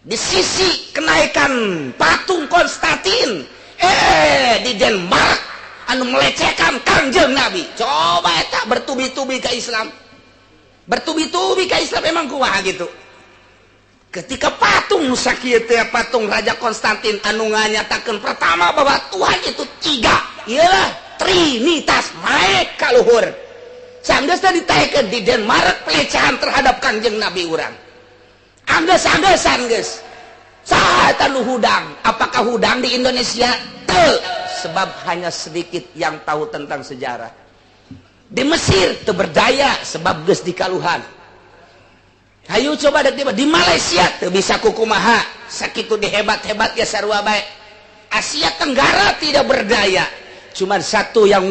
Di sisi kenaikan patung Konstantin di Denmark anu melecehkan Kangjeng Nabi. Coba eta bertubi-tubi ke Islam. Bertubi-tubi ke Islam emang kumaha gitu. Ketika patung nu sakieu teh patung Raja Konstantin anu nganyatakeun pertama bahwa Tuhan itu tiga, ialah Trinitas naik ka luhur. Sanggeusna ditaekeun di Denmark pelecehan terhadap Kangjeng Nabi urang. Anggeus-anggeus geus. Saha eta nu hudang? Apakah hudang di Indonesia? Teu, sebab hanya sedikit yang tahu tentang sejarah. Di Mesir teu berdaya sebab geus dikaluhan. Hayu coba di Malaysia teu bisa kukumaha, sakitu dihebat-hebat ya sarua bae. Asia Tenggara tidak berdaya. Cuman satu yang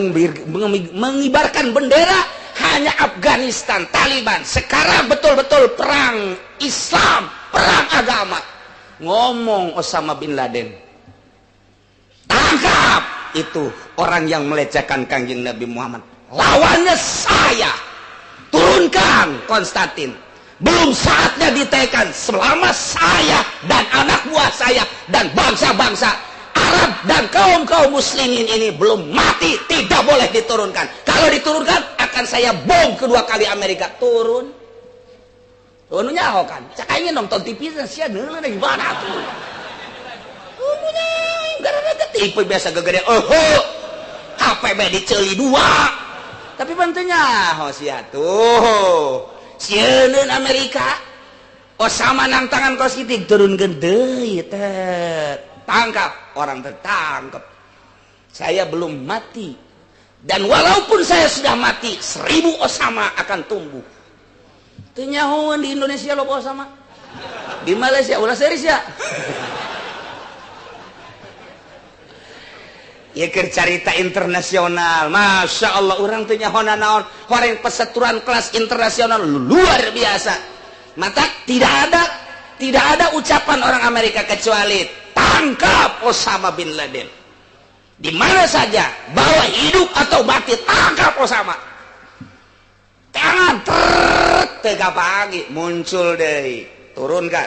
mengibarkan bendera hanya Afghanistan, Taliban. Sekarang betul-betul perang Islam, perang agama. Ngomong Osama bin Laden, tangkap itu orang yang melecehkan Kangjeng Nabi Muhammad. Lawannya saya, turunkan Konstantin. Belum saatnya ditekan selama saya dan anak buah saya dan bangsa-bangsa Arab dan kaum-kaum muslimin ini belum mati, tidak boleh diturunkan. Kalau diturunkan akan saya bom kedua kali Amerika. Turun nyaho kan cak aing nonton TV sia neuleuh da gimana tuh punya gara-gara ketipu biasa gegede HP be diceuli dua tapi pentingnya sia tuh sieun Amerika Osama nang tangan kos kitu turunkeun deui teh tangkap orang tertangkap. Saya belum mati dan walaupun saya sudah mati 1000 Osama akan tumbuh. Teu nyahoan di Indonesia lo Osama. Di Malaysia ulah serius ya. Ya keur carita internasional. Masya Allah orang teu nyahoan naon. Horeng peseturan kelas internasional luar biasa. Maka tidak ada ucapan orang Amerika kecuali tangkap Osama bin Laden. Di mana saja, bawa hidup atau mati, tangkap Osama. Tangan tega pagi muncul deh, turunkan,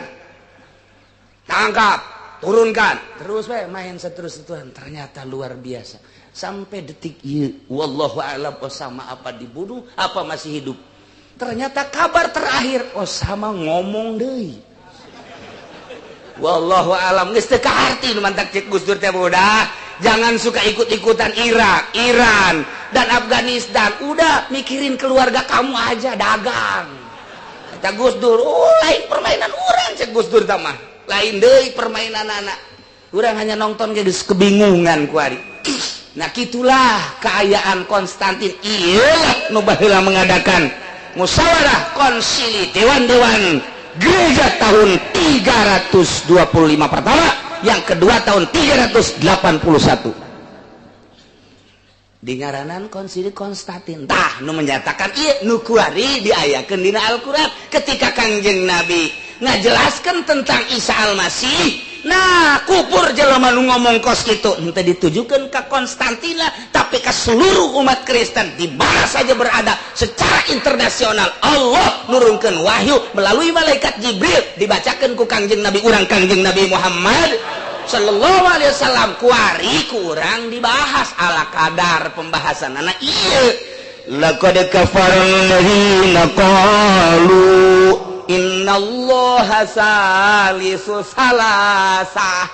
tangkap, turunkan, terus main seterus-terusan. Ternyata luar biasa sampai detik ini. Wallahu a'lam Osama apa dibunuh, apa masih hidup. Ternyata kabar terakhir Osama ngomong deh. Wallahu a'lam geus teu kaharti nu mantak cek Gus Dur teh udah. Jangan suka ikut-ikutan Irak, Iran, dan Afghanistan. Udah mikirin keluarga kamu aja, dagang. Kata Gus Dur, lain permainan orang cek Gus Dur tamah. Lain deui permainan anak. Urang hanya nonton geus kebingungan ku ari. Nah kitulah keayaan Konstantin. Iyalah nu baheula mengadakan musyawarah konsili dewan-dewan gereja tahun 325 pertama. Yang kedua tahun 381 di ngaranan konsili Konstantin tah nu menyatakan ieu nu kuari diayakeun dina Al-Qur'an ketika Kangjeng Nabi ngajelaskan tentang Isa Al-Masih. Nah kupur jelema nu ngomong kos kitu henteu ditujukeun ka Konstantina tapi ka seluruh umat Kristen di mana saja berada secara internasional. Allah nurunkeun wahyu melalui malaikat Jibril dibacakeun ku Kangjeng Nabi urang Kangjeng Nabi Muhammad sallallahu alaihi wasallam. Kuari kurang dibahas ala kadar pembahasan anak ieu. Laqad kafara alladziina qalu innallaha salisu salasah.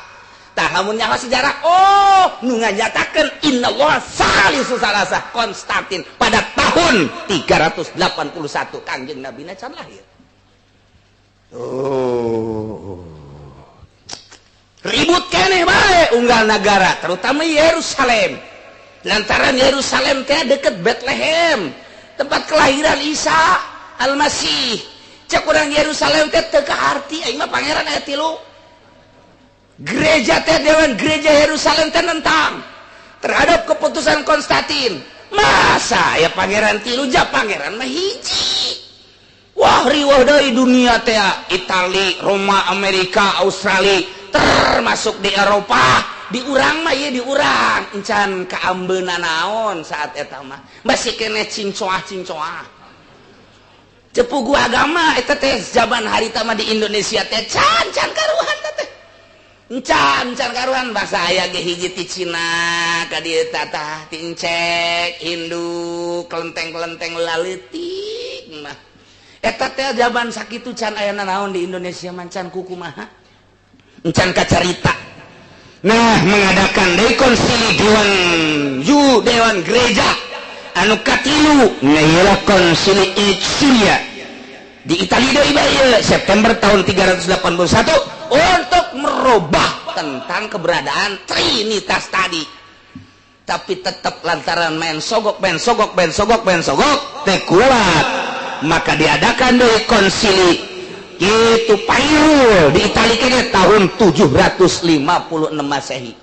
lamun nyaho sejarah, oh nu nganyatakeun innallaha salisu salasah Konstantin pada tahun 381 Kangjeng Nabi na can lahir. Oh. Ribut keneh bae unggal negara, terutama Yerusalem. Lantaran Yerusalem teh deket Bethlehem, tempat kelahiran Isa Al-Masih. Cek urang Yerusalem teh teu kaharti aing mah pangeran aya 3. Gereja teh dewan gereja Yerusalem teh nentang terhadap keputusan Konstantin. Masa ya pangeran 3 ja pangeran mah hiji. Wah riweuh deui dunia teh, Itali, Roma, Amerika, Australia, termasuk di Eropa. Di urang mah ieu di urang encan kaambeuna naon saat eta mah masih kene cincoah-cincoah. Cepugu agama eta teh zaman harita mah di Indonesia teh can karuhan teh. Encan karuhan bahasa aya ge hiji ti Cina ka dieu tah ti Encek, Hindu, kelenteng-kelenteng laleutik mah. Eta teh zaman sakitu can aya naon di Indonesia mancan kukumaha. Encan kacarita. Nah, mengadakan deui konsili dewan gereja anu katilu ngayalah konsili Itzulia di Italia deui bae September tahun 381 untuk merubah tentang keberadaan Trinitas tadi. Tapi tetap lantaran main sogok teh kuat, maka diadakan deui konsili itu Pairul di Italia kene tahun 756 Masehi.